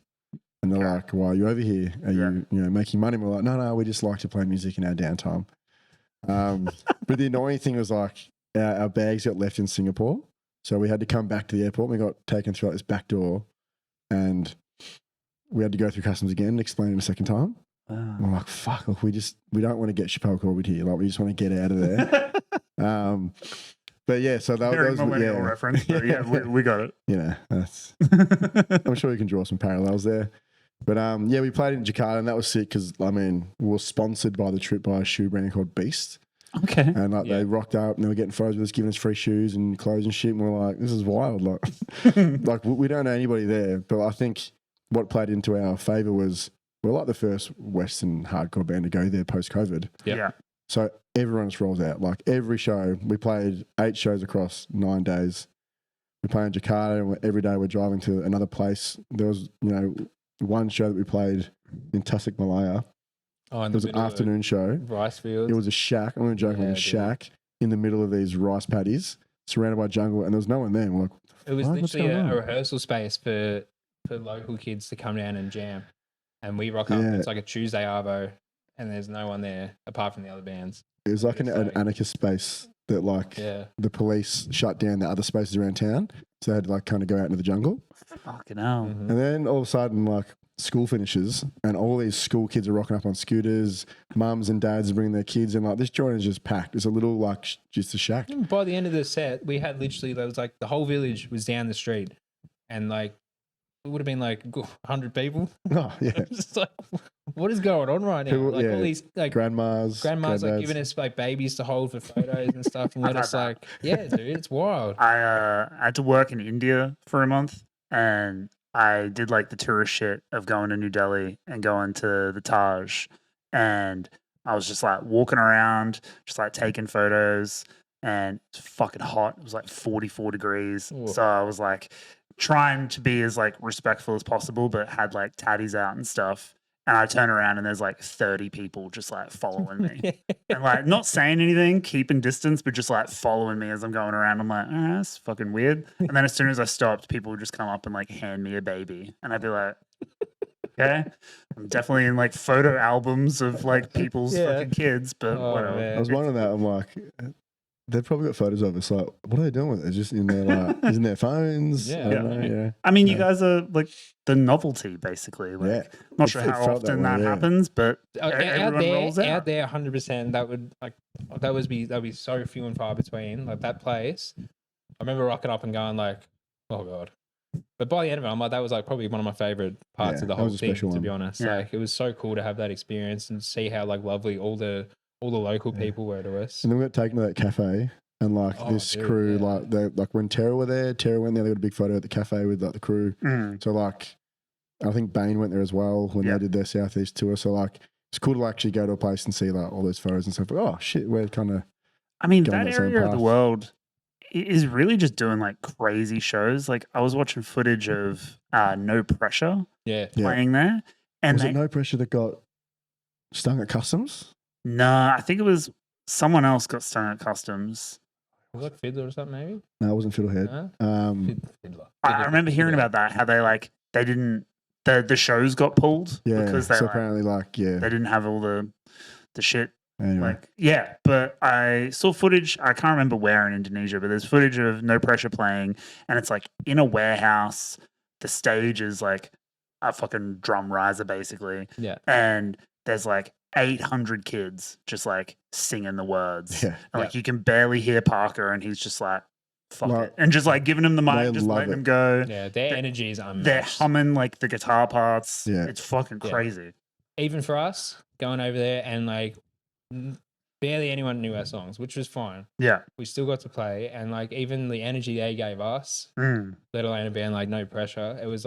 And they're like, "Why are you over here? Are you making money?" And we're like, "No, we just like to play music in our downtime." But the annoying thing was like our bags got left in Singapore, so we had to come back to the airport. We got taken through like this back door, and we had to go through customs again and explain it a second time. And we're like, "Fuck! Look, we don't want to get Chappelle Corbett here. Like, we just want to get out of there." But yeah, so that Very was millennial reference. But yeah, we got it. You know, that's. I'm sure you can draw some parallels there. But yeah, we played in Jakarta and that was sick because I mean we were sponsored by the trip by a shoe brand called Beast, Okay. and like they rocked up and they were getting photos with us, giving us free shoes and clothes and shit. And we're like, this is wild. Like, like we don't know anybody there, but I think what played into our favor was we're like the first Western hardcore band to go there post COVID. Yeah. Yeah. So everyone just rolls out. Like every show, we played 8 shows across 9 days. We play in Jakarta, and every day we're driving to another place. There was, one show that we played in Tasikmalaya. Oh, It was an afternoon show. rice fields. It was a shack. I'm not joking. It was a dude. shack in the middle of these rice paddies, surrounded by jungle, and there was no one there. And we're like, It was "Fuck, what's literally going a on?" rehearsal space for local kids to come down and jam. And we rock up. Yeah. It's like a Tuesday arvo, and there's no one there apart from the other bands. It was like an anarchist space that like the police shut down the other spaces around town. So they had to like kind of go out into the jungle. Fucking hell. And then all of a sudden, like school finishes and all these school kids are rocking up on scooters. Mums and dads are bringing their kids and like this joint is just packed. It's a little like just a shack. By the end of the set, we had literally, there was like the whole village was down the street and like it would have been like 100 people. Oh, yeah. Just like, what is going on right now? People, like all these like grandmas like giving us like babies to hold for photos and stuff and let us like, yeah, dude, it's wild. I had to work in India for a month and I did like the tourist shit of going to New Delhi and going to the Taj. And I was just like walking around, just like taking photos and it's fucking hot. It was like 44 degrees. Ooh. So I was like trying to be as like respectful as possible, but had like tatties out and stuff. And I turn around and there's like 30 people just like following me and like not saying anything, keeping distance, but just like following me as I'm going around. I'm like, oh, that's fucking weird. And then as soon as I stopped, people would just come up and like hand me a baby. And I'd be like, okay, I'm definitely in like photo albums of like people's fucking kids, but whatever. Man. I was wondering that. I'm like, they've probably got photos of us. Like, what are they doing with it? Just in their like, in their phones. Yeah. I don't know, yeah. I mean, you guys are like the novelty, basically. Like, not sure It how felt often that way, that happens, but out everyone there, rolls out. there, 100%. That would be so few and far between. Like that place, I remember rocking up and going like, oh god. But by the end of it, I'm like, that was like probably one of my favorite parts of the whole thing. To be honest, like it was so cool to have that experience and see how like lovely all the local people were to us. And then we got taken to that cafe. And like this crew, like they like when Tara went there, they got a big photo at the cafe with like the crew. So like, I think Bane went there as well when they did their Southeast tour. So like, it's cool to actually go to a place and see like all those photos and stuff. Like, oh shit, we're kind of. I mean, that area of the world is really just doing like crazy shows. Like I was watching footage of No Pressure, playing there, and was it No Pressure that got stung at customs? No, I think it was someone else got stung at customs. Was it Fiddler or something, maybe? No, it wasn't Fiddlehead. Fiddler. I remember hearing about that, how they didn't, the shows got pulled because they apparently they didn't have all the shit. Anyway. But I saw footage, I can't remember where in Indonesia, but there's footage of No Pressure playing and it's like in a warehouse, the stage is like a fucking drum riser basically. Yeah. And there's like 800 kids just like singing the words. Yeah. And like you can barely hear Parker and he's just like, fuck it. And just like giving him the mic, just letting him go. Yeah, their energy is unmatched. They're humming like the guitar parts. Yeah. It's fucking crazy. Even for us, going over there and like barely anyone knew our songs, which was fine. Yeah. We still got to play and like even the energy they gave us, let alone a band like No Pressure, it was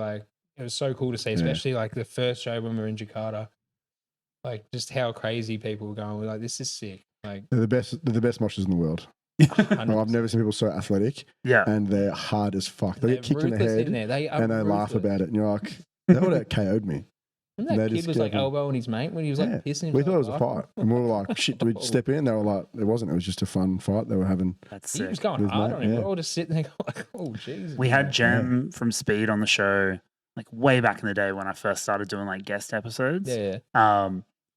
so cool to see, especially like the first show when we were in Jakarta. Like just how crazy people were going. We're like, this is sick. Like they're the best moshers in the world. I've never seen people so athletic. Yeah. And they're hard as fuck. They get kicked in the head in there. and they laugh about it. And you're like, they would have KO'd me. And that kid was like elbowing his mate when he was like pissing. We thought it was a fight. And we were like, shit, do we step in? They were like, it wasn't. It was just a fun fight they were having. That's sick. He was going hard on him. We're all just sitting there like, oh, Jesus. We had Jem from Speed on the show like way back in the day when I first started doing like guest episodes. Yeah.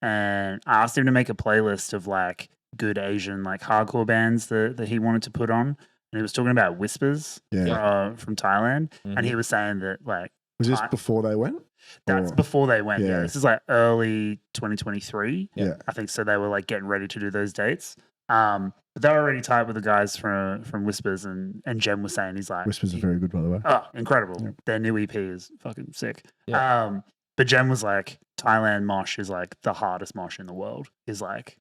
And I asked him to make a playlist of like good Asian like hardcore bands that he wanted to put on. And he was talking about Whispers from Thailand. And he was saying that like. Was this before they went? That's before they went. Yeah. This is like early 2023. Yeah. I think so. They were like getting ready to do those dates. But they were already tight with the guys from Whispers and Jem was saying he's like Whispers are very good by the way. Oh, incredible. Yep. Their new EP is fucking sick. Yeah. But Jem was like, Thailand mosh is like the hardest mosh in the world. He's like,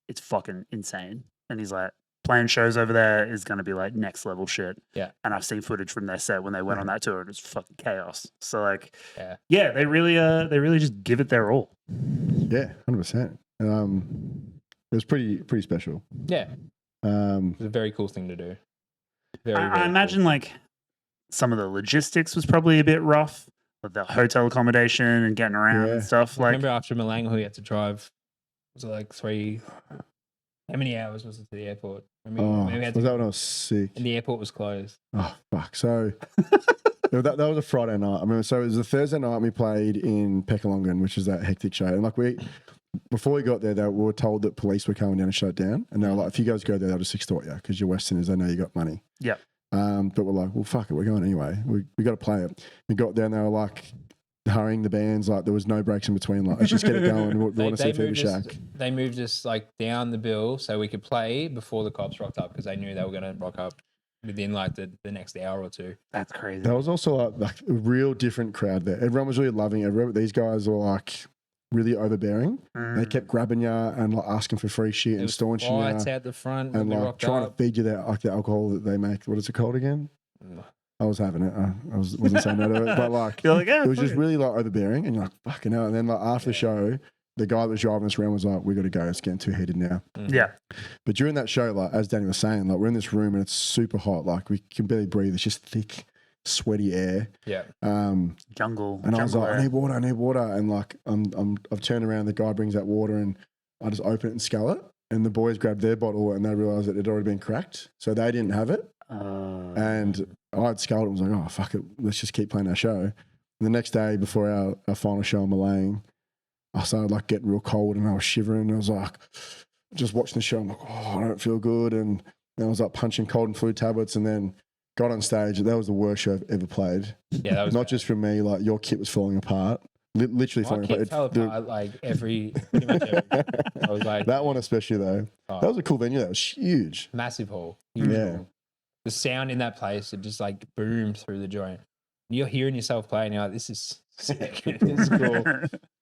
it's fucking insane. And he's like, playing shows over there is going to be like next level shit. Yeah. And I've seen footage from their set when they went on that tour. It was fucking chaos. So like, yeah, they really just give it their all. Yeah, 100%. It was pretty special. Yeah. It was a very cool thing to do. I imagine like some of the logistics was probably a bit rough with the hotel accommodation and getting around and stuff. Like, remember after Malang, we had to drive, was it like 3, how many hours was it to the airport? Was that when I was sick? And the airport was closed. Oh, fuck. So that was a Friday night. I remember, so it was a Thursday night we played in Pekalongan, which is that hectic show. And like before we got there, we were told that police were coming down and shut it down. And they were like, if you guys go there, they'll just extort you because you're Westerners. They know you got money. Yeah. But we're like, well, fuck it. We're going anyway. We got to play it. We got there and they were like hurrying the bands. Like there was no breaks in between. Like, let's just get it going. We want to see Fever Shack. They moved us like down the bill so we could play before the cops rocked up because they knew they were going to rock up within like the next hour or two. That's crazy. That was also like a real different crowd there. Everyone was really loving it. These guys were like really overbearing. They kept grabbing you and like asking for free shit and staunching you. Lights out the front and like trying to feed you that like the alcohol that they make. What is it called again? I was having it. I wasn't saying no to it, but like, you're like, yeah, it was just really like overbearing, and you're like, fucking hell. And then like after the show, the guy that was driving us around was like, "We got to go. It's getting too heated now." Yeah. But during that show, like as Danny was saying, like we're in this room and it's super hot. Like we can barely breathe. It's just thick, sweaty air. Yeah. Jungle. And I was like, air. I need water. And like I've turned around. The guy brings out water, and I just open it and scull it. And the boys grabbed their bottle and they realised that it had already been cracked, so they didn't have it. And I'd sculled it and was like, oh, fuck it. Let's just keep playing our show. And the next day before our final show in Malaying, I started like getting real cold and I was shivering. And I was like, just watching the show. I'm like, oh, I don't feel good. And then I was like punching cold and flu tablets and then got on stage. That was the worst show I've ever played. Yeah, that was not just from me. Like your kit was falling apart. Literally falling apart. Fell apart like pretty much every. I was like that one especially though. That was a cool venue. That was huge. Massive hall. Huge hall. The sound in that place, it just like boomed through the joint. You're hearing yourself playing. You're like, this is sick. This is cool.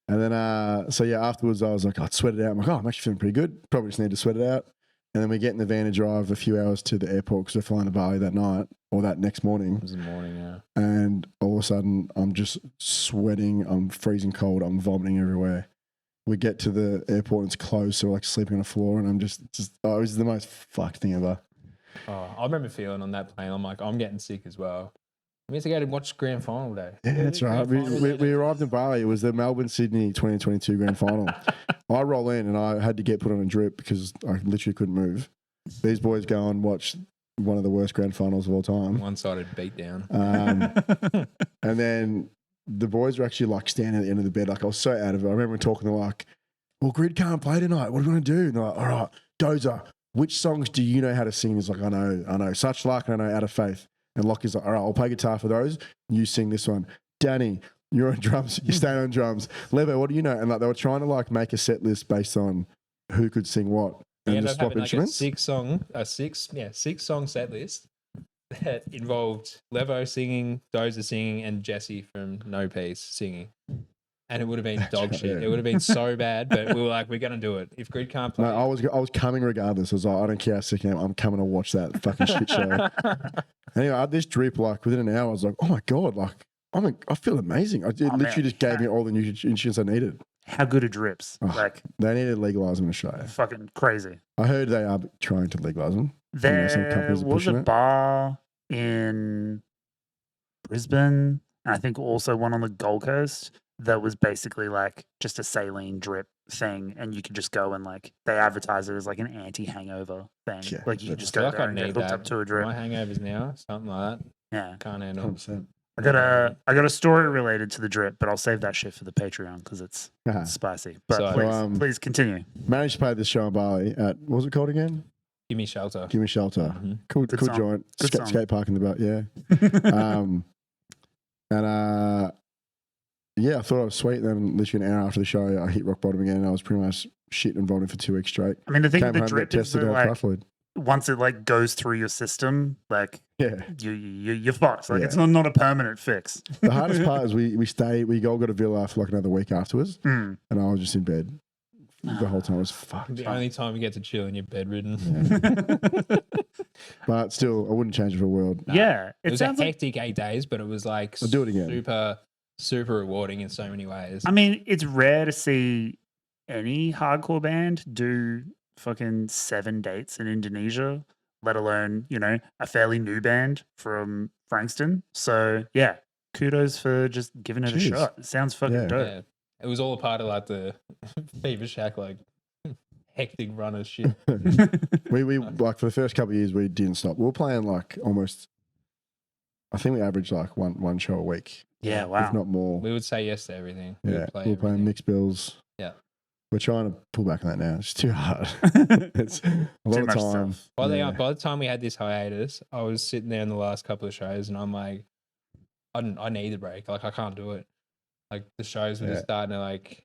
And then, so yeah, afterwards I was like, I'd sweat it out. I'm like, oh, I'm actually feeling pretty good. Probably just need to sweat it out. And then we get in the van and drive a few hours to the airport because we're flying to Bali that night or that next morning. It was the morning, yeah. And all of a sudden I'm just sweating. I'm freezing cold. I'm vomiting everywhere. We get to the airport and it's closed. So we're like sleeping on the floor and I'm just oh, it was the most fucked thing ever. Oh, I remember feeling on that plane, I'm like, I'm getting sick as well. We had to go to watch grand final day. Yeah, that's right. We arrived in Bali. It was the Melbourne-Sydney 2022 grand final. I roll in and I had to get put on a drip because I literally couldn't move. These boys go and watch one of the worst grand finals of all time. One-sided beatdown. And then the boys were actually like standing at the end of the bed. Like I was so out of it. I remember talking to like, well, Grid can't play tonight. What are we going to do? And they're like, all right, Dozer, which songs do you know how to sing? He's like, I know. Such Like, and I know Out of Faith. And Lockie's like, all right, I'll play guitar for those. You sing this one. Danny, you're on drums. You stay on drums. Levo, what do you know? And like they were trying to like make a set list based on who could sing what and just swap instruments. A six song set list that involved Levo singing, Dozer singing, and Jesse from No Peace singing. And it would have been dog shit. Yeah. It would have been so bad, but we were like, we're going to do it. If Grid can't play. No, I was coming regardless. I was like, I don't care how sick I am. I'm coming to watch that fucking shit show. Anyway, I had this drip like within an hour. I was like, oh my God, like I feel amazing. It literally just gave me all the nutrients I needed. How good are drips? Oh, like they need to legalize them in Australia. Fucking crazy. I heard they are trying to legalize them. There was a bar in Brisbane, and I think also one on the Gold Coast that was basically like just a saline drip thing, and you could just go and like they advertise it as like an anti-hangover thing. Yeah, like you could just go there and get hooked up to a drip. My hangovers now, something like that. Yeah, can't handle. 100%. I got a story related to the drip, but I'll save that shit for the Patreon because it's spicy. But please continue. Managed to play this show in Bali at what was it called again? Give Me Shelter. Give Me Shelter. Mm-hmm. Cool joint. Skate park in the back. Yeah. Yeah, I thought I was sweet. Then literally an hour after the show, I hit rock bottom again. And I was pretty much shit and vomiting for 2 weeks straight. I mean, the thing with the drip is that, like, once it like goes through your system, like you're fucked. Like it's not a permanent fix. The hardest part is we all got a villa for like another week afterwards, and I was just in bed the whole time. I was fucked. The only time you get to chill and you're bedridden. Yeah. But still, I wouldn't change it for the world. No. Yeah, it was a hectic 8 days, but it was like I'll do it again. Super rewarding in so many ways. I mean, it's rare to see any hardcore band do fucking 7 dates in Indonesia, let alone, a fairly new band from Frankston. So, yeah, kudos for just giving it a shot. It sounds fucking dope. Yeah. It was all a part of like the Fever Shack, like hectic runner shit. we like for the first couple of years, we didn't stop. We were playing like almost, I think we averaged like one show a week. Yeah, wow. If not more. We would say yes to everything. Yeah, we were playing mixed bills. Yeah. We're trying to pull back on that now. It's too hard. It's a lot Too of much time. stuff. By the time we had this hiatus, I was sitting there in the last couple of shows, and I'm like, I need a break. Like, I can't do it. Like, the shows were just starting to like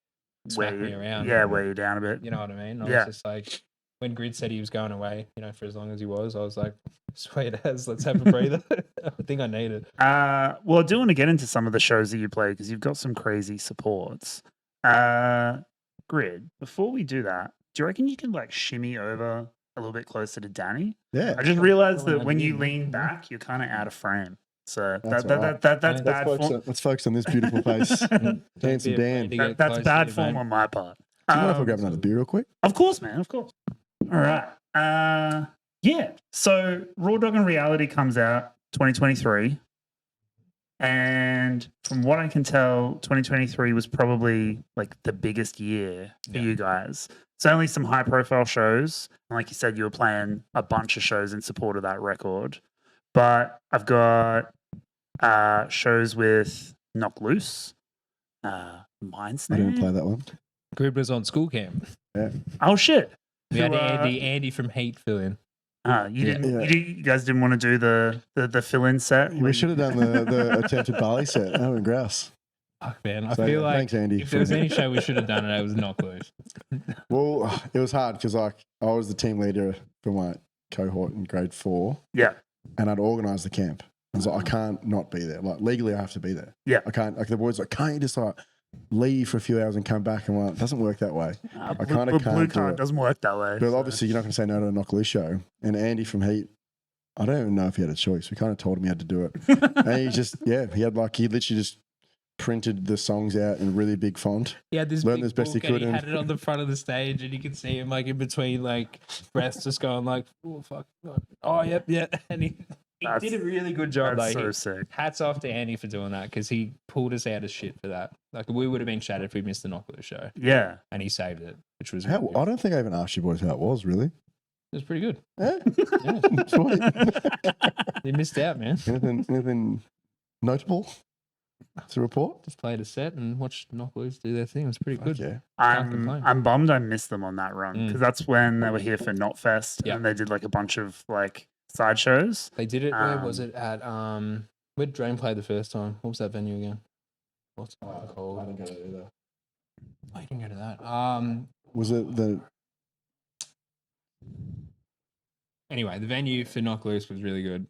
smack me around. Yeah, weigh you down a bit. You know what I mean? I Yeah. was just like, when Grid said he was going away, for as long as he was, I was like, sweet as, let's have a breather. I think I need it. Well, I do want to get into some of the shows that you play because you've got some crazy supports. Grid, before we do that, do you reckon you can like shimmy over a little bit closer to Danny? Yeah. I just realized that when you lean back, you're kind of out of frame. So that's bad form. Let's focus on this beautiful face. Handsome Dan. That's bad form on my part. Do you mind if I grab another beer real quick? Of course, man. Of course. All right. Yeah. So Raw Dog and Reality comes out 2023. And from what I can tell, 2023 was probably like the biggest year for you guys. It's only some high profile shows. And like you said, you were playing a bunch of shows in support of that record. But I've got shows with Knock Loose, Mind Snare. I didn't play that one. Grid was on school camp. Yeah. Oh shit. We had Andy from Heat fill in. You guys didn't want to do the fill-in set? We should have done the attempted barley set. Oh, and grouse. Fuck, man. I feel like thanks, Andy, if there was any show we should have done it was Knock Loose. Well, it was hard because like I was the team leader for my cohort in grade 4. Yeah. And I'd organised the camp. I was like, I can't not be there. Like legally, I have to be there. Yeah. I can't. Like the boys like, can't you just like leave for a few hours and come back? And it doesn't work that way. I kind of can't. Blue do card it. doesn't work that way. But obviously, you're not going to say no to a Knock Loose show. And Andy from Heat, I don't even know if he had a choice. We kind of told him he had to do it. And he just, he literally just printed the songs out in really big font. He had this learned big as best he book and could. he had it on the front of the stage, and you could see him like in between like breaths, just going like, "Oh fuck, oh yep, yeah," and he did a really good job. That's like, so sick. Hats off to Andy for doing that because he pulled us out of shit for that. Like we would have been shattered if we missed the Knock Loose show. Yeah, and he saved it, which was I really good. don't think I even asked you boys how it was, really. It was pretty good. Yeah. Yeah. Sweet. You missed out, man. Anything notable to report? Just played a set and watched Knock Loose do their thing. It was pretty good. Yeah. I'm bummed I missed them on that run because that's when they were here for NOFX Yeah. and they did like a bunch of like side shows. They did it. Where was it at? Where Drain played the first time? What was that venue again? What's it called? I didn't go to either. Oh, you didn't go to that. Was it the? Anyway, the venue for Knock Loose was really good.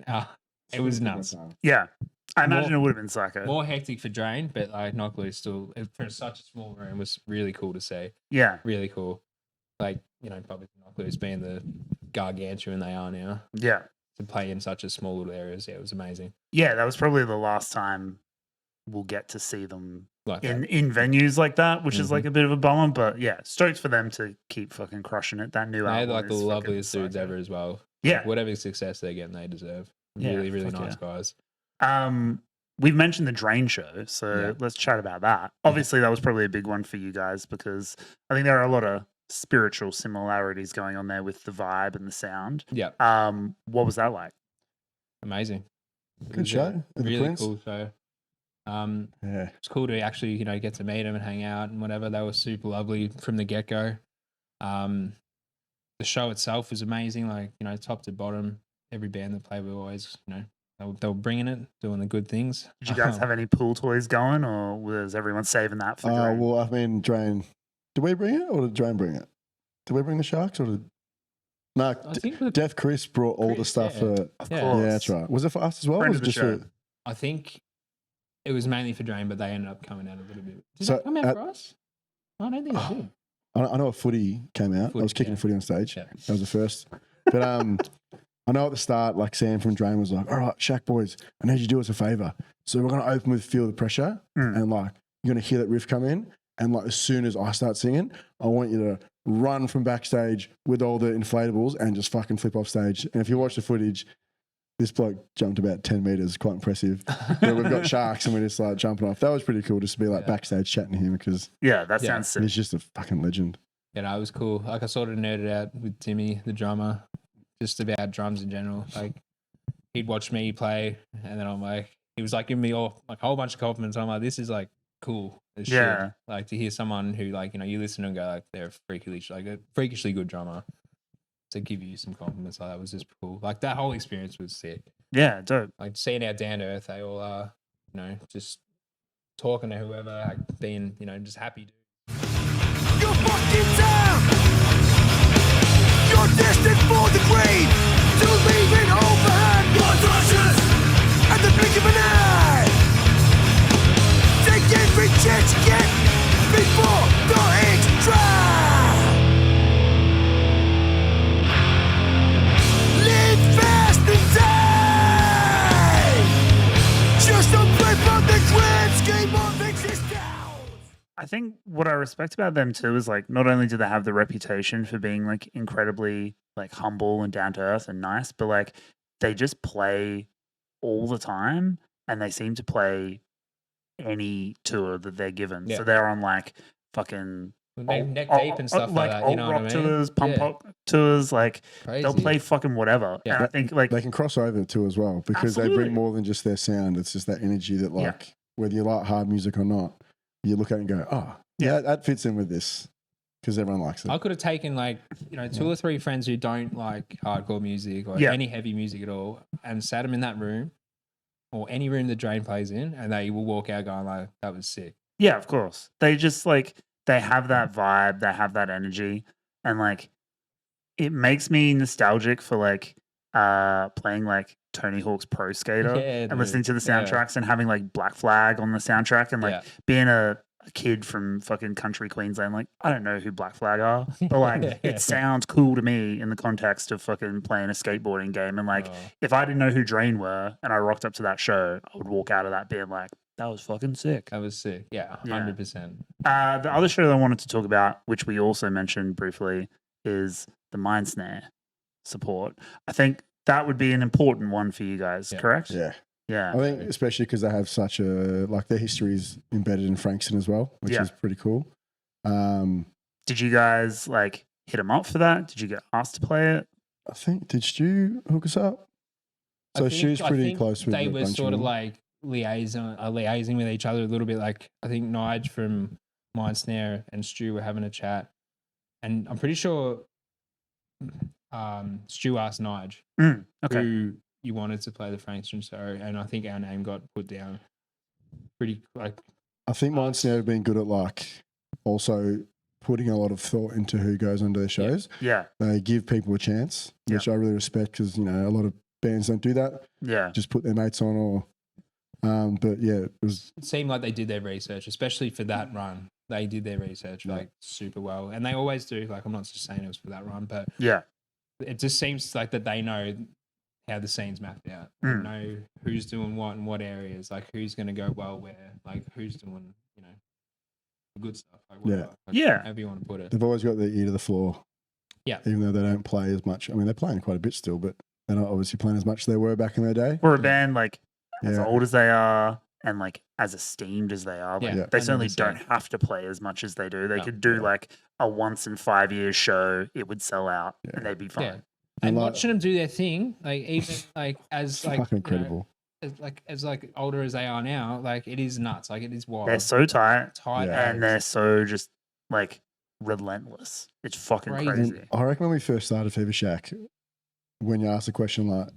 It was nuts. Yeah, I imagine it would have been psycho. More hectic for Drain, but like Knock Loose still, for such a small room, was really cool to see. Yeah, Really cool. Like, probably Knock Loose being the gargantuan they are now, yeah, to play in such a small little areas, it was amazing. yeah. That was probably the last time we'll get to see them Like in venues like that, which is like a bit of a bummer. But yeah, stoked for them to keep fucking crushing it. That new they're album like the is fucking loveliest dudes psycho. ever as well. Yeah. Like, whatever success they're getting, they deserve. Yeah, Really, really fuck nice guys. We've mentioned the Drain show, so Yeah. let's chat about that. Obviously, that was probably a big one for you guys because I think there are a lot of spiritual similarities going on there with the vibe and the sound. Yeah. What was that like? Amazing. It Good was show. a At the Really Prince. cool show. Yeah. It's cool to actually, get to meet them and hang out and whatever. They were super lovely from the get go. The show itself was amazing. Like, top to bottom, every band that played were always, they were bringing it, doing the good things. Did you guys have any pool toys going, or was everyone saving that for Drain? Well, I mean, Drain. Did we bring it, or did Drain bring it? Did we bring the Sharks, or did? No, I think with Death Chris brought all the Chris, stuff yeah. for. Of yeah. course. Yeah, that's right. Was it for us as well? Or Friend was of it the just show. for? I think it was mainly for Drain, but they ended up coming out a little bit. Did So they come out at- for us? I don't think they did. I know a footy came out. I Footy, was kicking yeah. footy on stage. Yeah. That was the first. But I know at the start, like Sam from Drain was like, "All right, Shaq boys, I need you to do us a favor. So we're gonna open with Feel the Pressure, and like you're gonna hear that riff come in, and like as soon as I start singing, I want you to run from backstage with all the inflatables and just fucking flip off stage. And if you watch the footage, this bloke jumped about 10 meters, quite impressive. But we've got sharks and we're just like jumping off. That was pretty cool just to be like backstage chatting to him because Yeah, that Yeah. sounds sick. he's just a fucking legend. It was cool. Like I sort of nerded out with Timmy, the drummer, just about drums in general. Like he'd watch me play, and then I'm like, he was like giving me a whole bunch of compliments. I'm like, this is like cool as Yeah. shit. Like to hear someone who like, you know, you listen and go like they're a freakishly good drummer. To give you some compliments like that was just cool. Like that whole experience was sick. Yeah, dope. Like seeing how down to earth they all are, you know, just talking to whoever, like being, you know, just happy. You're fucking down. You're destined for the grave. To leave it all behind. Blood rushes at the blink of an eye. Take every chance you get before the ink's dry. Live fast and die. Just don't play by the grand scheme of existence. I think what I respect about them too is like not only do they have the reputation for being like incredibly like humble and down to earth and nice, but like they just play all the time and they seem to play any tour that they're given. Yeah. So they're on like fucking Neck deep and stuff like that. You know what I mean? tours, pump Yeah. rock tours, like Crazy. they'll play fucking whatever. Yeah. And I think like They can cross over too as well because they Absolutely. bring more than just their sound. It's just that energy that like whether you like hard music or not, you look at it and go, oh, yeah, that fits in with this because everyone likes it. I could have taken like, you know, 2 or 3 friends who don't like hardcore music or Yeah. any heavy music at all and sat them in that room or any room the Drain plays in and they will walk out going like, that was sick. yeah, of course. They just like they have that vibe, they have that energy, and like it makes me nostalgic for like playing like Tony Hawk's Pro Skater Yeah, and listening to the dude. Yeah. soundtracks and having like Black Flag on the soundtrack and like Yeah. being a kid from fucking country Queensland. Like I don't know who Black Flag are, but like Yeah. it sounds cool to me in the context of fucking playing a skateboarding game. And like Oh. if I didn't know who Drain were and I rocked up to that show, I would walk out of that being like, that was fucking sick. That was sick. Yeah, Yeah. 100%. The other show that I wanted to talk about, which we also mentioned briefly, is the Mind Snare support. I think that would be an important one for you guys, Yeah. correct? Yeah. Yeah. I think especially because they have such a, like their history is embedded in Frankston as well, which Yeah. is pretty cool. Did you guys like hit them up for that? Did you get asked to play it? I think, did Stu hook us up? So Stu's I pretty think close with they a were bunch sort of them. like liaising with each other a little bit. Like I think Nige from Mind Snare and Stu were having a chat, and I'm pretty sure Stu asked Nige Okay. who you wanted to play the Frankston show, and I think our name got put down pretty like. I think Mind Snare have been good at like also putting a lot of thought into who goes onto their shows. Yeah. They give people a chance, Yeah. which I really respect because, you know, a lot of bands don't do that. Yeah. Just put their mates on or, but yeah, It seemed like they did their research, especially for that run. They did their research like super well, and they always do. Like I'm not just saying it was for that run, but Yeah. it just seems like that they know how the scene's mapped out. They know who's doing what in what areas, like who's going to go well where, like who's doing, you know, the good stuff. Like whatever, like, Yeah. however you want to put it. they've always got their ear to the floor. Yeah. Even though they don't play as much. I mean, they're playing quite a bit still, but they're not obviously playing as much as they were back in their day. For a band like as Yeah. old as they are and like as esteemed as they are, like Yeah. they certainly 100%. don't have to play as much as they do. They No. could do like a once in 5 years show, it would sell out and they'd be fine. Yeah. And like- watching them do their thing, like even like as like Fucking you know, incredible. as older as they are now, like it is nuts. Like it is wild. They're so tight tight Yeah. and they're so just like relentless. It's fucking Crazy. crazy. I reckon when we first started Fever Shack, when you asked the question like,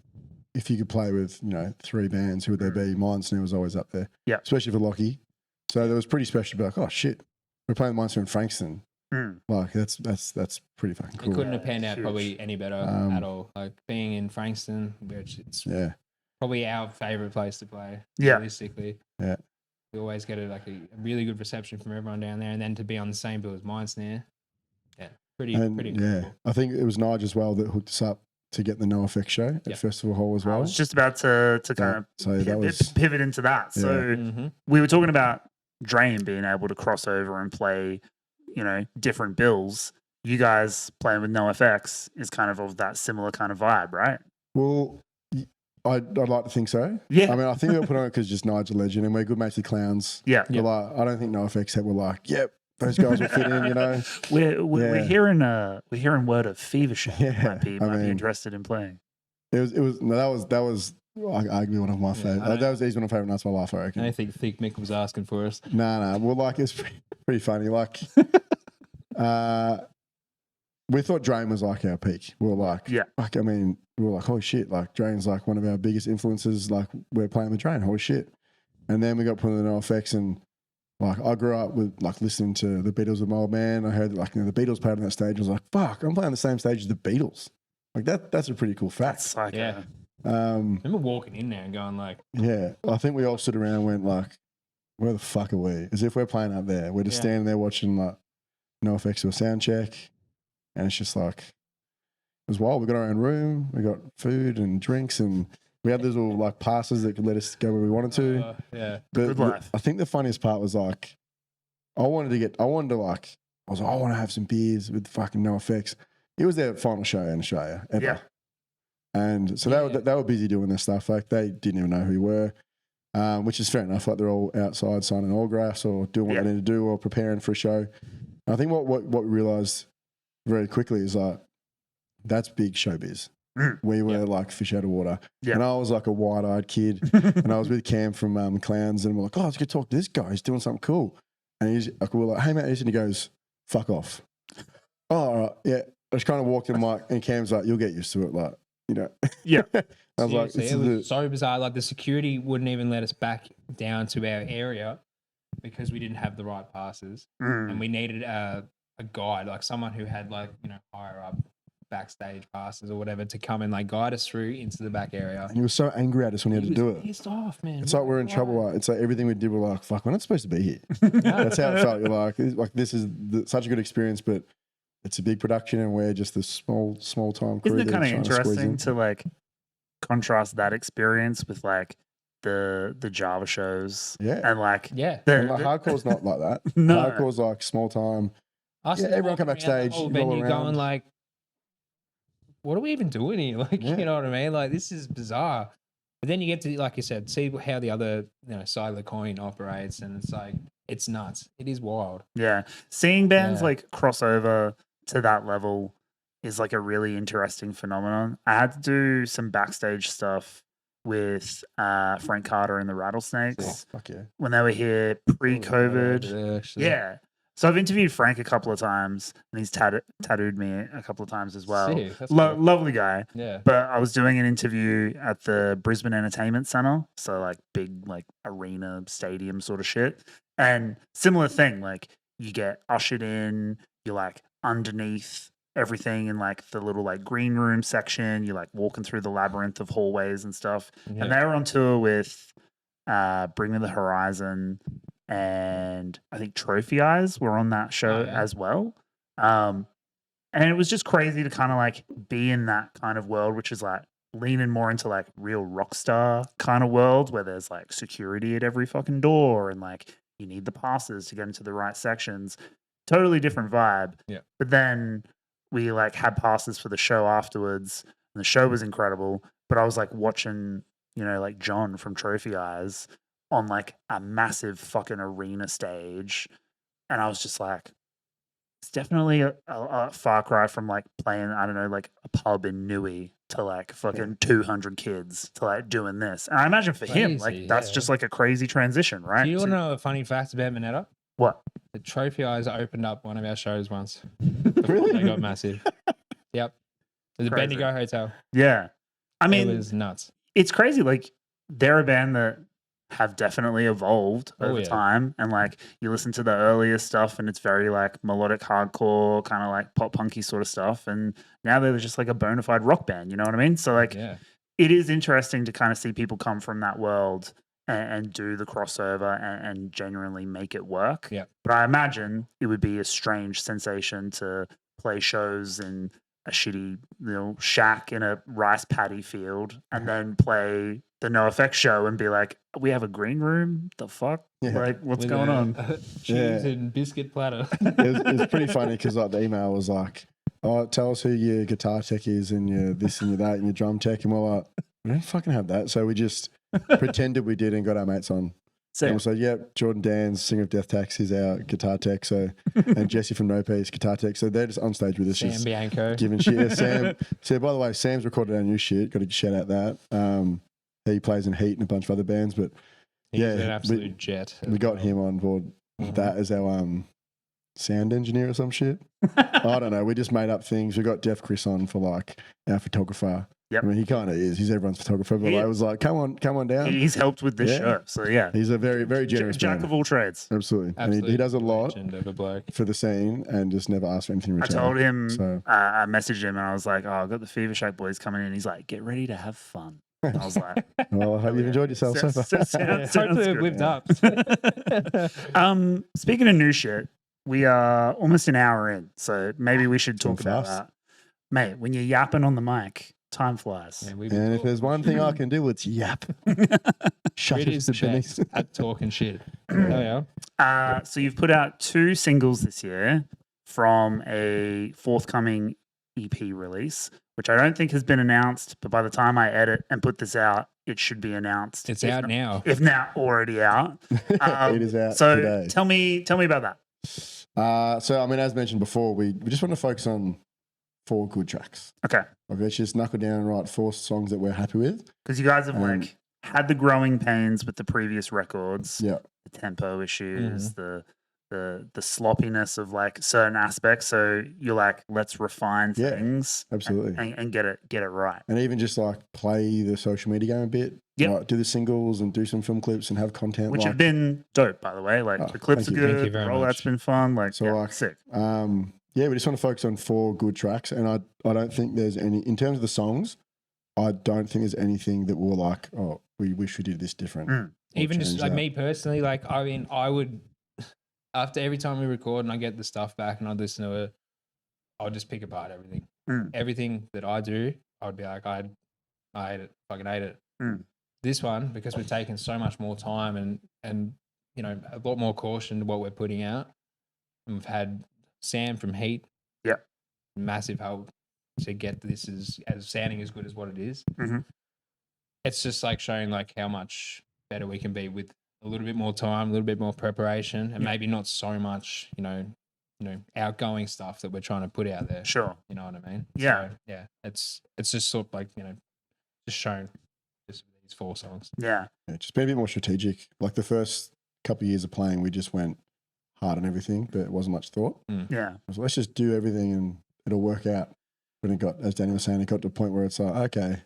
if you could play with, you know, 3 bands, who would there be? Mind Snare was always up there. Yeah. Especially for Lockie. So it was pretty special to be like, oh shit, we're playing Mind Snare in Frankston. Mm. Like that's pretty fucking It cool. couldn't have panned out Huge. probably any better at all. Like being in Frankston, which it's Yeah. probably our favorite place to play. Yeah. Realistically. Yeah. We always get a really good reception from everyone down there, and then to be on the same bill as Mind Snare. Yeah. Pretty And pretty yeah, cool. I think it was Nige as well that hooked us up to get the NOFX show at Yeah. Festival Hall as I well. was just about to kind of So that was pivot into that. So Mhm. we were talking about Drain being able to cross over and play, you know, different bills. You guys playing with NOFX is kind of that similar kind of vibe, right? well. I'd like to think so. Yeah. I mean, I think they put on it because just Nigel's a legend, and we're good mates with clowns. Yeah. But like, I don't think NOFX were like, yep, those guys will fit in. You know. We're Yeah. hearing word of Fever Shack Yeah, might be I mean- interested in playing. It was no, that was arguably one of my favorite. That was easily one of my favorite nights of my life, I reckon. I don't think Thick Mick was asking for us. No. Well, like, it's pretty funny. Like, we thought Drain was like our peak. We were like, I mean, we were like, holy shit, like Drain's like one of our biggest influences. Like, we're playing with Drain, holy shit. And then we got put in the NOFX, and like, I grew up with like listening to the Beatles with my old man. I heard like, the Beatles played on that stage. I was like, fuck, I'm playing the same stage as the Beatles. Like, that's a pretty cool fact. Yeah. I remember walking in there and going like, yeah, I think we all stood around and went like, where the fuck are we? As if we're playing up there. We're just standing there watching like NOFX do a sound check. And it's just like, it was wild. We got our own room, we got food and drinks, and we had these little like passes that could let us go where we wanted to. Yeah. But Good life. I think the funniest part was like, I wanted to I want to have some beers with fucking NOFX. It was their final show in Australia ever. Yeah. And so they were busy doing their stuff. Like, they didn't even know who we were, which is fair enough. Like, they're all outside signing autographs or doing what they need to do or preparing for a show. And I think what we realised very quickly is like, that's big showbiz. We were like fish out of water. And I was like a wide-eyed kid, and I was with Cam from Clowns, and we're like, oh, let's go talk to this guy. He's doing something cool. And he's like, we're like, hey, mate, and he goes, fuck off. Oh, all right, yeah. I just kind of walked in, Mike, and Cam's like, you'll get used to it. Like, you know. Yeah. I was like, it was so bizarre. Like, the security wouldn't even let us back down to our area because we didn't have the right passes. And we needed a guide, like someone who had like, higher up backstage passes or whatever to come and like guide us through into the back area. And he was so angry at us when he had to do it. Pissed off, man. It's like we're in trouble. Like, it's like everything we did, we're like, fuck, we're not supposed to be here. That's how it felt. You're like this is such a good experience, but it's a big production, and we're just this small time crew. Isn't it kind of interesting to like contrast that experience with like the Java shows? And like hardcore's not like that. No. Hardcore's like small time. Everyone come backstage, roll venue around. Going like, what are we even doing here? Like, you know what I mean? Like, this is bizarre. But then you get to, like you said, see how the other side of the coin operates, and it's like, it's nuts. It is wild. Yeah. Seeing bands like cross over to that level is like a really interesting phenomenon. I had to do some backstage stuff with Frank Carter and the Rattlesnakes when they were here pre-COVID. Yeah. So I've interviewed Frank a couple of times, and he's tattooed me a couple of times as well. Lovely guy. Yeah. But I was doing an interview at the Brisbane Entertainment Centre, so like big like arena stadium sort of shit. And similar thing, like you get ushered in, you're like underneath everything in like the little like green room section. You're like walking through the labyrinth of hallways and stuff. Yeah. And they were on tour with Bring Me the Horizon, and I think Trophy Eyes were on that show as well. And it was just crazy to kind of like be in that kind of world, which is like leaning more into like real rock star kind of world where there's like security at every fucking door and like you need the passes to get into the right sections. Totally different vibe. Yeah. But then we like had passes for the show afterwards, and the show was incredible. But I was like watching, like John from Trophy Eyes on like a massive fucking arena stage, and I was just like, it's definitely a far cry from like playing, I don't know, like a pub in Newey to like fucking 200 kids to like doing this. And I imagine for him, like that's just like a crazy transition, right? Do you want to know a funny fact about Minetta? What? The Trophy Eyes opened up one of our shows once. Really? They got massive. Yep. The Bendigo Hotel. Yeah. I mean, it was nuts. It's crazy. Like, they're a band that have definitely evolved over time. And like, you listen to the earlier stuff and it's very like melodic hardcore, kind of like pop punky sort of stuff. And now they're just like a bona fide rock band. You know what I mean? So like, it is interesting to kind of see people come from that world and do the crossover and genuinely make it work. Yeah. But I imagine it would be a strange sensation to play shows in a shitty shack in a rice paddy field and then play the NOFX show and be like, we have a green room? The fuck? Yeah. Like, what's going on? Cheese and biscuit platter. It was pretty funny because like the email was like, oh, tell us who your guitar tech is and your this and your that and your drum tech. And we're like, we don't fucking have that. So we just pretended we did and got our mates on. And we said, yep, Jordan Dan's singer of Death Tax is our guitar tech. So, and Jesse from No Peace, guitar tech. So they're just on stage with us. Sam Bianco. Giving shit. Yeah, Sam. So by the way, Sam's recorded our new shit. Got to shout out that. He plays in Heat and a bunch of other bands, but He's yeah, an absolute jet. we got him on board. That as our sound engineer or some shit. I don't know. We just made up things. We got Def Chris on for like our photographer. Yep. I mean, he kind of is. He's everyone's photographer, but I was like, come on down. He's helped with this show. So, yeah. He's a very, very generous Jack man. of all trades. Absolutely. And he does a lot legend of a bloke. for the scene and just never asks for anything in I return. told him, So, I messaged him and I was like, oh, I've got the Fever Shack boys coming in. He's like, get ready to have fun. And I was like, well, I hope you've enjoyed yourself so far. Hopefully it lived up. Speaking of new shit, we are almost an hour in. So maybe we should talk about fast. that. Mate, when you're yapping on the mic, time flies. Yeah, we've And if talked- there's one thing I can do, it's yap. Shut It is the shinies. best at talking shit. Oh yeah. So you've put out 2 singles this year from a forthcoming EP release, which I don't think has been announced, but by the time I edit and put this out, it should be announced. It's if out not- now. If not already out. It is out so today. tell me about that. So, I mean, as mentioned before, we just want to focus on 4 good tracks. Okay. Like, let's just knuckle down and write 4 songs that we're happy with. Because you guys have Um, like had the growing pains with the previous records, Yeah. the tempo issues, the sloppiness of like certain aspects. So you're like, let's refine Yeah, things absolutely. and get it right. And even just like play the social media game a bit. Yep. Like, do the singles and do some film clips and have content. Which like, have been dope, by the way. Like Oh, the clips are thank you. Thank you good, the very rollout's much. been fun. Like, So, yeah, like, sick. yeah, we just want to focus on 4 good tracks. And I don't think there's any, in terms of the songs, I don't think there's anything that we're like, oh, we wish we did this different. Mm. or Even just change like that. me personally, like I mean, I would after every time we record and I get the stuff back and I listen to it, I'll just pick apart everything. Mm. Everything that I do, I'd be like, I hate it, fucking hate it. Mm. This one, because we're taking so much more time and you know a lot more caution to what we're putting out. And we've had Sam from Heat, massive help to get this as sounding as good as what it is. Mhm. It's just like showing like how much better we can be with a little bit more time, a little bit more preparation, and maybe not so much, you know, outgoing stuff that we're trying to put out there. Sure. You know what I mean? Yeah. So, yeah. It's just sort of like, you know, just shown just these 4 songs. Yeah. Yeah, just be a bit more strategic. Like the first couple of years of playing, we just went hard on everything, but it wasn't much thought. Yeah. So let's just do everything and it'll work out. But it got, as Danny was saying, it got to a point where it's like, okay,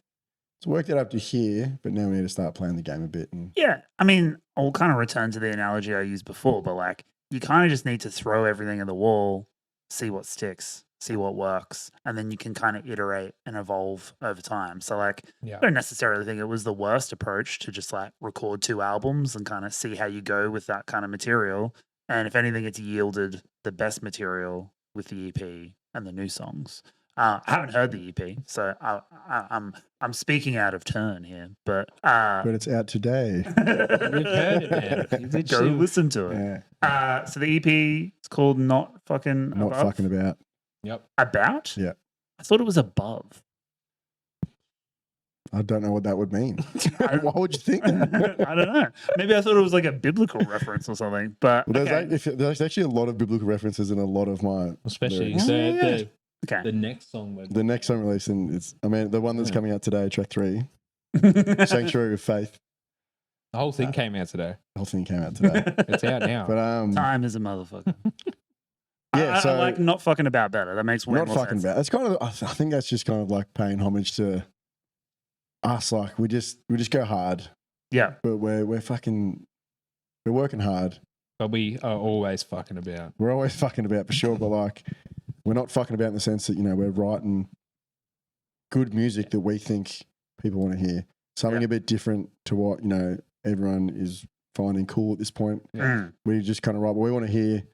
it's worked out up to here, but now we need to start playing the game a bit. And Yeah. I mean, I'll kind of return to the analogy I used before, but like you kind of just need to throw everything at the wall, see what sticks, see what works, and then you can kind of iterate and evolve over time. So like Yeah. I don't necessarily think it was the worst approach to just like record 2 albums and kind of see how you go with that kind of material. And if anything, it's yielded the best material with the EP and the new songs. I haven't heard the EP, so I'm speaking out of turn here, but it's out today. You've heard it, man. You Go literally- listen to it. Yeah. So the EP is called Not Fucking Not Above. fucking about. Yep. About? Yeah. I thought it was above. I don't know what that would mean. Why would you think that? I don't know. Maybe I thought it was like a biblical reference or something. But Well, okay. there's actually a lot of biblical references in a lot of my Especially lyrics. the Okay. the next song we're The next song released, and it's, I mean, the one that's coming out today, track 3, Sanctuary of Faith. the whole thing came out today. The whole thing came out today. It's out now. But Time is a motherfucker. Yeah, I so- like Not Fucking About better. That makes way not more fucking sense. about. It's kind of, I think that's just kind of like paying homage to us. Like we just go hard, Yeah. but we're working hard. But we are always fucking about. We're always fucking about for sure, but like we're not fucking about in the sense that, you know, we're writing good music that we think people want to hear. Something a bit different to what, you know, everyone is finding cool at this point. Mm. We just kind of write what we want to hear,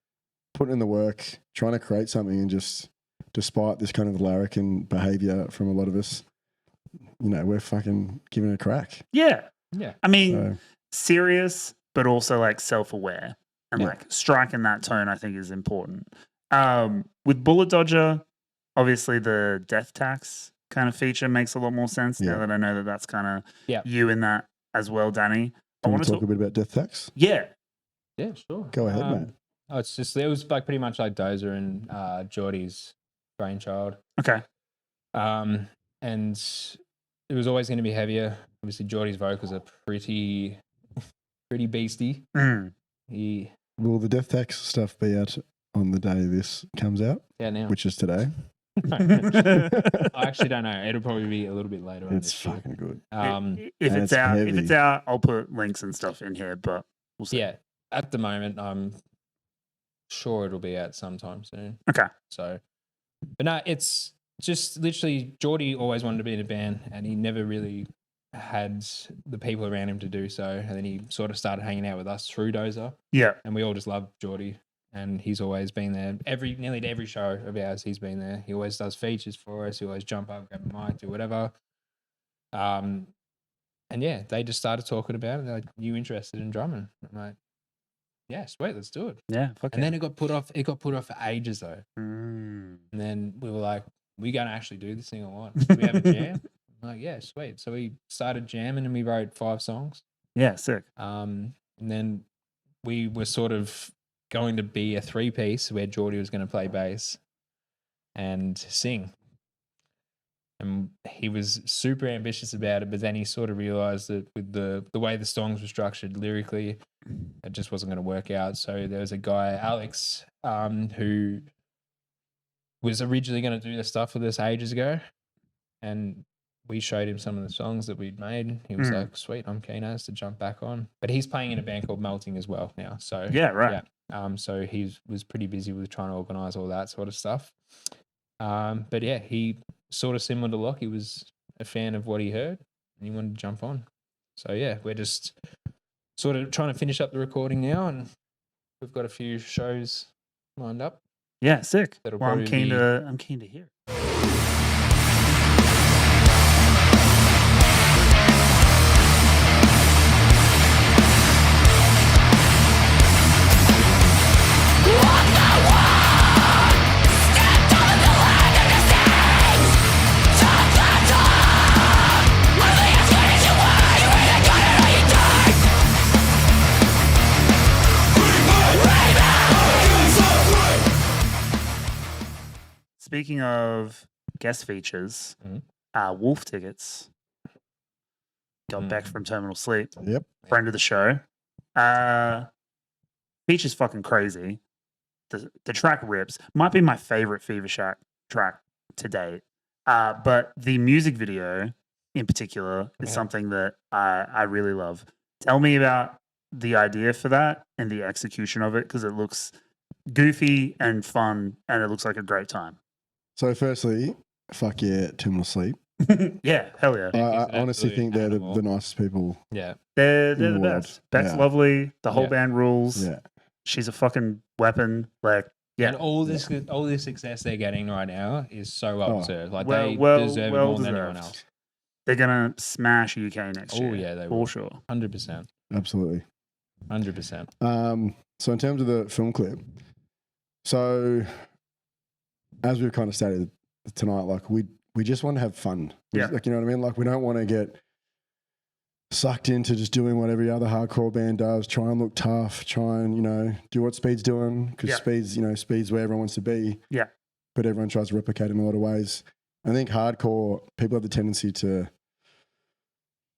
put in the work, trying to create something, and just despite this kind of larrikin behavior from a lot of us, you know, we're fucking giving it a crack. Yeah. Yeah. I mean, So, serious, but also like self-aware and Yeah. like striking that tone, I think is important. With Bullet Dodger, obviously the death tax kind of feature makes a lot more sense now Yeah. that I know that that's kind of Yeah. you in that as well, Danny. I do you want want to to talk a bit about Death Tax? Yeah. Yeah, sure. Go ahead, mate. Oh, it's just, it was like pretty much like Dozer and Geordie's brainchild. Okay. And it was always going to be heavier. obviously Geordie's vocals are pretty beasty. He Will the Death Tax stuff be out on the day this comes out, now. which is today? I actually don't know. It'll probably be a little bit later on. It's this year. fucking good. If And it's it's out, heavy. I'll put links and stuff in here. But we'll see. Yeah, at the moment, I'm sure it'll be out sometime soon. Okay. So, but no, it's just literally Geordie always wanted to be in a band, and he never really had the people around him to do so. And then he sort of started hanging out with us through Dozer, Yeah. and we all just love Geordie. And he's always been there. Nearly every show of ours, he's been there. He always does features for us. He always jump up, grab a mic, do whatever. And yeah, they just started talking about it. They're like, "You interested in drumming?" I'm like, "Yeah, sweet, let's do it." Yeah. And then it got put off. It got put off for ages though. Mm. And then we were like, "We gonna actually do this thing or what? Do we have a jam?" I'm like, "Yeah, sweet." So we started jamming and we wrote 5 songs. Yeah. Sick. And then we were sort of going to be a 3-piece where Geordie was going to play bass and sing. And he was super ambitious about it, but then he sort of realized that with the way the songs were structured lyrically, it just wasn't going to work out. So there was a guy, Alex, who was originally going to do the stuff with us ages ago. And we showed him some of the songs that we'd made. He was like, "Sweet, I'm keen as to jump back on." But he's playing in a band called Melting as well now. So Yeah. Right. so he was pretty busy with trying to organise all that sort of stuff. But yeah, he sort of similar to Locke. He was a fan of what he heard and he wanted to jump on. So yeah, we're just sort of trying to finish up the recording now, and we've got a few shows lined up. Yeah. Sick. That'll Well, I'm probably keen be- to hear. Speaking of guest features, Wolf Tickets got back from Terminal Sleep. Yep. Friend of the show. Feature's fucking crazy. The track rips. Might be my favorite Fever Shack track to date. But the music video in particular is something that I really love. Tell me about the idea for that and the execution of it, because it looks goofy and fun and it looks like a great time. So firstly, fuck yeah, Terminal Sleep. Yeah, hell yeah. I honestly absolute think they're animal. the nicest people. Yeah. They're in the the world. best. Beck's Yeah. lovely. The whole Yeah. band rules. Yeah. She's a fucking weapon. Like, yeah. And all this success they're getting right now is so well deserved. Like Well- they well- deserve well it more than anyone deserved. else. They're gonna smash UK next year. Oh yeah, they for will. sure. 100%. Absolutely. 100%. So in terms of the film clip, so as we've kind of stated tonight, like we just want to have fun. Yeah. Like, you know what I mean? Like we don't want to get sucked into just doing what every other hardcore band does, try and look tough, try and, you know, do what Speed's doing, because Yeah. Speed's where everyone wants to be. Yeah. But everyone tries to replicate in a lot of ways. I think hardcore people have the tendency to,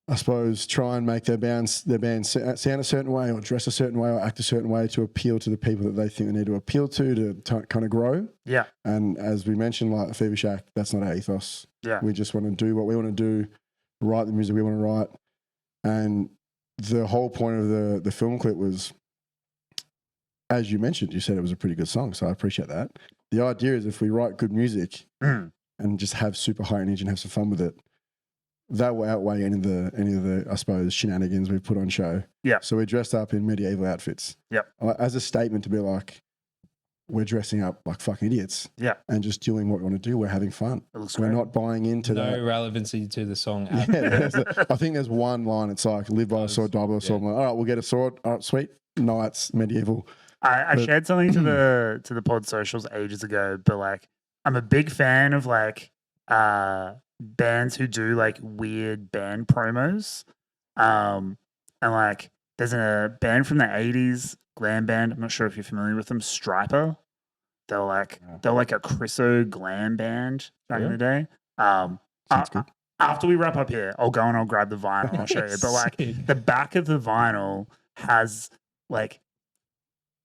I suppose, try and make their band sound a certain way or dress a certain way or act a certain way to appeal to the people that they think they need to appeal to kind of grow. Yeah. And as we mentioned, like Fever Shack, that's not our ethos. Yeah. We just want to do what we want to do, write the music we want to write. And the whole point of the film clip was, as you mentioned, you said it was a pretty good song, so I appreciate that. The idea is if we write good music and just have super high energy and have some fun with it, that will outweigh any of the I suppose shenanigans we put on show. Yeah. So we dressed up in medieval outfits. Yep. As a statement to be like, we're dressing up like fucking idiots. Yeah. And just doing what we want to do. We're having fun. It looks We're great. not buying into No that. relevancy to the song. Yeah, At all. I think there's one line. It's like live by a sword, die by a sword. I'm like, all right, we'll get a sword. All right, sweet. Knights, medieval. I But- shared something to the pod socials ages ago, but like I'm a big fan of like bands who do like weird band promos. And like there's a band from the 80s, glam band. I'm not sure if you're familiar with them, Striper. They're like a Chriso glam band back in the day. Sounds good. after we wrap up here, I'll go and I'll grab the vinyl. I'll show you. But like Sick. the back of the vinyl has like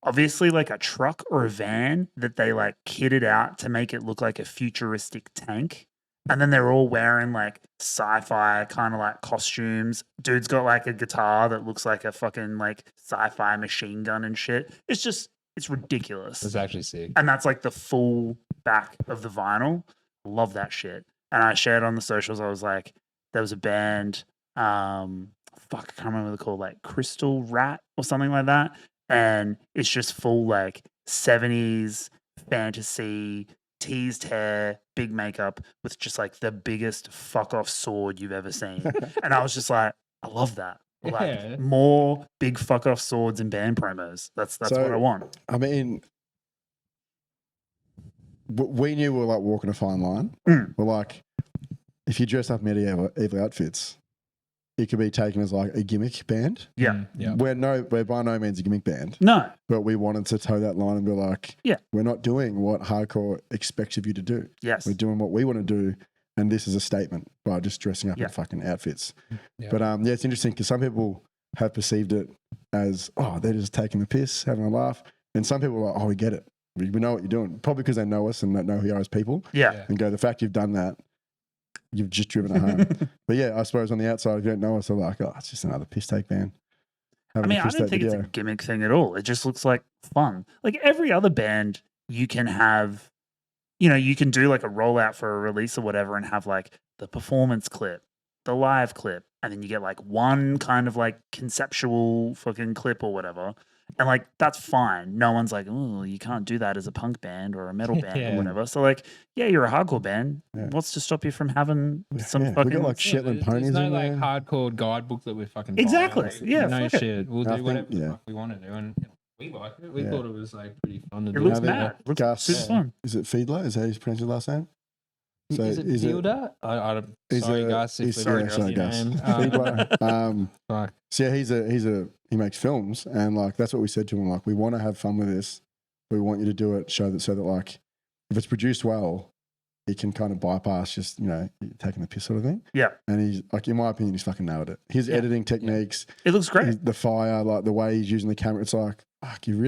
obviously like a truck or a van that they like kitted out to make it look like a futuristic tank. And then they're all wearing like sci-fi kind of like costumes. Dude's got like a guitar that looks like a fucking like sci-fi machine gun and shit. It's ridiculous. It's actually sick. And that's like the full back of the vinyl. Love that shit. And I shared on the socials. I was like, there was a band, I can't remember what they're called, like Crystal Rat or something like that. And it's just full like 70s fantasy, teased hair, big makeup with just like the biggest fuck off sword you've ever seen. And I was just like, I love that. Like Yeah. more big fuck off swords and band promos. That's So- what I want. I mean, we knew we were like walking a fine line. Mm. We're like, if you dress up in medieval outfits, it could be taken as like a gimmick band. Yeah. Yeah. We're by no means a gimmick band, No. but we wanted to toe that line and be like, Yeah. we're not doing what hardcore expects of you to do. Yes. We're doing what we want to do, and this is a statement by just dressing up Yeah. in fucking outfits. Yeah. But yeah, it's interesting because some people have perceived it as, oh, they're just taking the piss, having a laugh, and some people are like, oh, we get it. We know what you're doing. Probably because they know us and know who we are as people, Yeah. and go, the fact you've done that, you've just driven it home. But yeah, I suppose on the outside, if you don't know us, they're like, oh, it's just another piss take band. I mean, I don't think it's a gimmick thing at all. It just looks like fun. Like every other band, you can have, you can do like a rollout for a release or whatever and have like the performance clip, the live clip, and then you get like one kind of like conceptual fucking clip or whatever. And like, that's fine. No one's like, oh, you can't do that as a punk band or a metal band Yeah. or whatever. So like, yeah, you're a hardcore band. Yeah. What's to stop you from having some Yeah, we fucking got like Yeah, Shetland there's ponies no in like there. hardcore guidebook that we're fucking Exactly. following. Yeah, No fuck it. shit. We'll I do think- whatever the yeah. fuck we want to do, and we like it. We Yeah. thought it was like pretty fun to do. It looks I think mad. It looks Gus- super fun. Is it Fiedler? Is that how you pronounce his last name? So is it Fielder? I don't. is Sorry, it- Gus. If is- we sorry, don't sorry, your Gus. name. Fiedler. Fuck. So yeah, he makes films, and like that's what we said to him. Like, we want to have fun with this, but we want you to do it so that like if it's produced well, it can kind of bypass just taking the piss sort of thing. Yeah. And he's like, in my opinion, he's fucking nailed it. His Yeah. editing techniques, It looks great. the fire, like the way he's using the camera, it's like, fuck, you've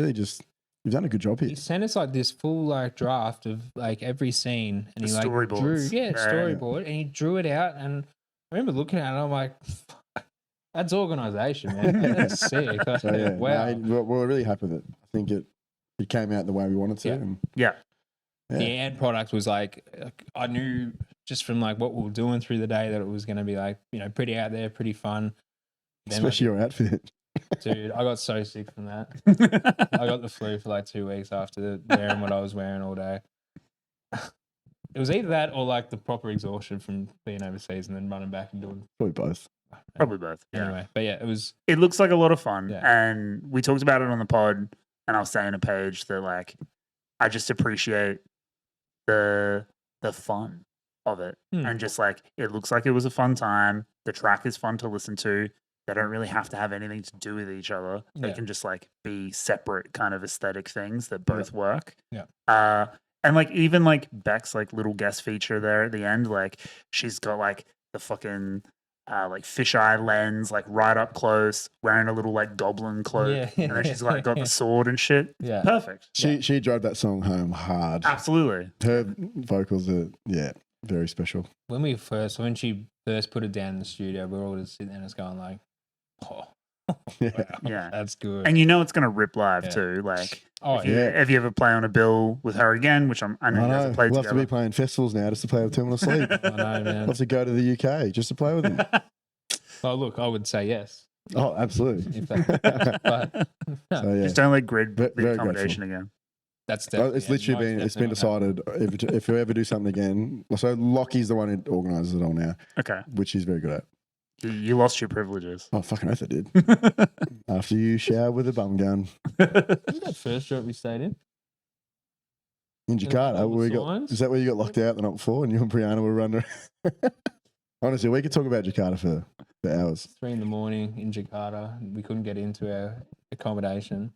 done a good job here. He sent us like this full like draft of like every scene, and The he like drew, storyboards. yeah, Yeah. storyboard, and he drew it out. And I remember looking at it, and I'm like, that's organization, man. That's sick. Like, So yeah, wow. we're really happy with it. I think it came out the way we wanted to. Yeah. And Yeah. Yeah. The end product was like, I knew just from like what we were doing through the day that it was going to be like, pretty out there, pretty fun. Then, especially your outfit. dude, I got so sick from that. I got the flu for like 2 weeks after wearing what I was wearing all day. It was either that or like the proper exhaustion from being overseas and then running back and doing. Probably both. Probably both. Yeah. Anyway, but yeah, it was. It looks like a lot of fun. Yeah. And we talked about it on the pod, and I was saying a page that like I just appreciate the fun of it. And just like it looks like it was a fun time. The track is fun to listen to. They don't really have to have anything to do with each other. They Yeah. can just like be separate kind of aesthetic things that both work. Yeah. And like even like Beck's like little guest feature there at the end, like she's got like the fucking like fisheye lens, like right up close, wearing a little like goblin cloak, Yeah. and then she's like got the sword and shit. Yeah. Perfect. She drove that song home hard. Absolutely. Her vocals are very special. When she first put it down in the studio, we were all just sitting there and just going like, oh, Yeah. wow, Yeah. that's good. And it's gonna rip live Yeah. too. Like oh, yeah. if you ever play on a bill with her again, which I know I you guys know. have played We'll have to be together. playing festivals now just to play with Terminal Sleep. I know, man. We'll have to go to the UK just to play with them. Oh, look, I would say yes. Oh, absolutely. If that, but no, So, yeah. Just don't let grid Very the grateful. accommodation again. that's Well, definitely. it's literally most been definitely decided if we ever do something again. So Lockie's the one who organises it all now, Okay. which he's very good at. You lost your privileges. Oh, fucking oath I did. After you shower with a bum gun What was that first job we stayed in? in the Jakarta, where we got, signs? is that where you got locked out the night before and you and Brianna were running? Honestly, we could talk about Jakarta for hours. 3 a.m. in Jakarta. We couldn't get into our accommodation.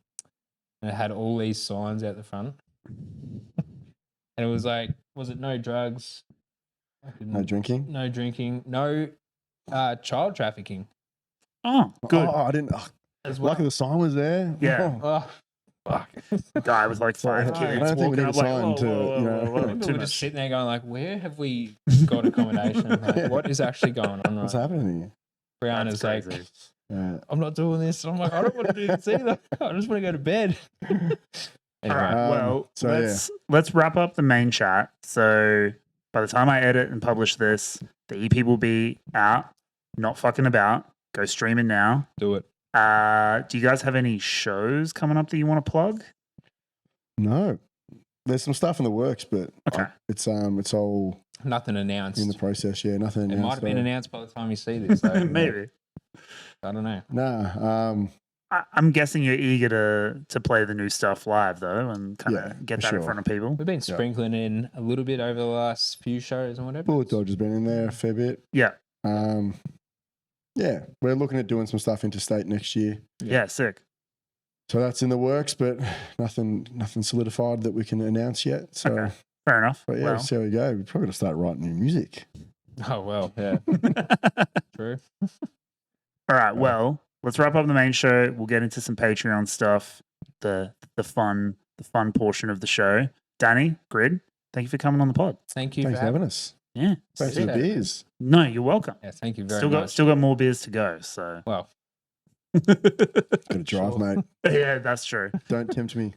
And it had all these signs out the front. And it was like, was it no drugs, No drinking. No drinking. No child trafficking Oh, good. Oh, I didn't. as well. Lucky the sign was there. Yeah. Oh. Oh, fuck. Guy with like five I kids don't think we walking need up a like, sign whoa, to, whoa, whoa, you know, whoa, whoa, Remember too we're just much. sitting there going like, where have we got accommodation? Like, what is actually going on? What's Right? happening here? Brianna's That's like, crazy. Yeah. I'm not doing this. I'm like, I don't want to do this either. I just want to go to bed. Anyway, All right. Well, so let's wrap up the main chat. So by the time I edit and publish this, the EP will be out. Not fucking about. Go streaming now. do it. Do you guys have any shows coming up that you want to plug? No. There's some stuff in the works, but Okay. it's all Nothing announced. in the process. Yeah, nothing. It might announced, have been though. announced by the time you see this. Though. Maybe. I don't know. Nah. I'm guessing you're eager to play the new stuff live though, and kind of Yeah, get for that in sure. front of people. We've been sprinkling in a little bit over the last few shows and whatever. Bullet Dodge has been in there a fair bit. Yeah. Yeah, we're looking at doing some stuff interstate next year. Yeah. Sick. So that's in the works, but nothing solidified that we can announce yet. So, Okay. Fair enough. but yeah, Well, we'll see how we go. We're probably gonna start writing new music. Oh, well, yeah. True. all right. Well, let's wrap up the main show. We'll get into some Patreon stuff. The fun portion of the show. Danny, Grid, thank you for coming on the pod. Thank you Thanks for for having having us. Yeah. Thanks for the Appreciate it. beers. No, you're welcome. Yeah, thank you very much. Still got more beers to go. So. Well, Gotta drive, mate. Yeah, that's true. Don't tempt me.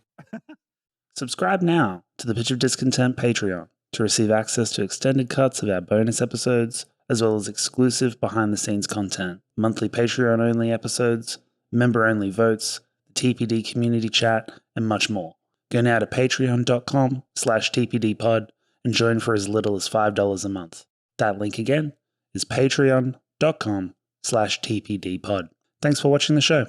Subscribe now to the Pitch of Discontent Patreon to receive access to extended cuts of our bonus episodes, as well as exclusive behind-the-scenes content, monthly Patreon-only episodes, member-only votes, the TPD community chat, and much more. Go now to patreon.com/tpdpod and join for as little as $5 a month. That link again is patreon.com/tpdpod. Thanks for watching the show.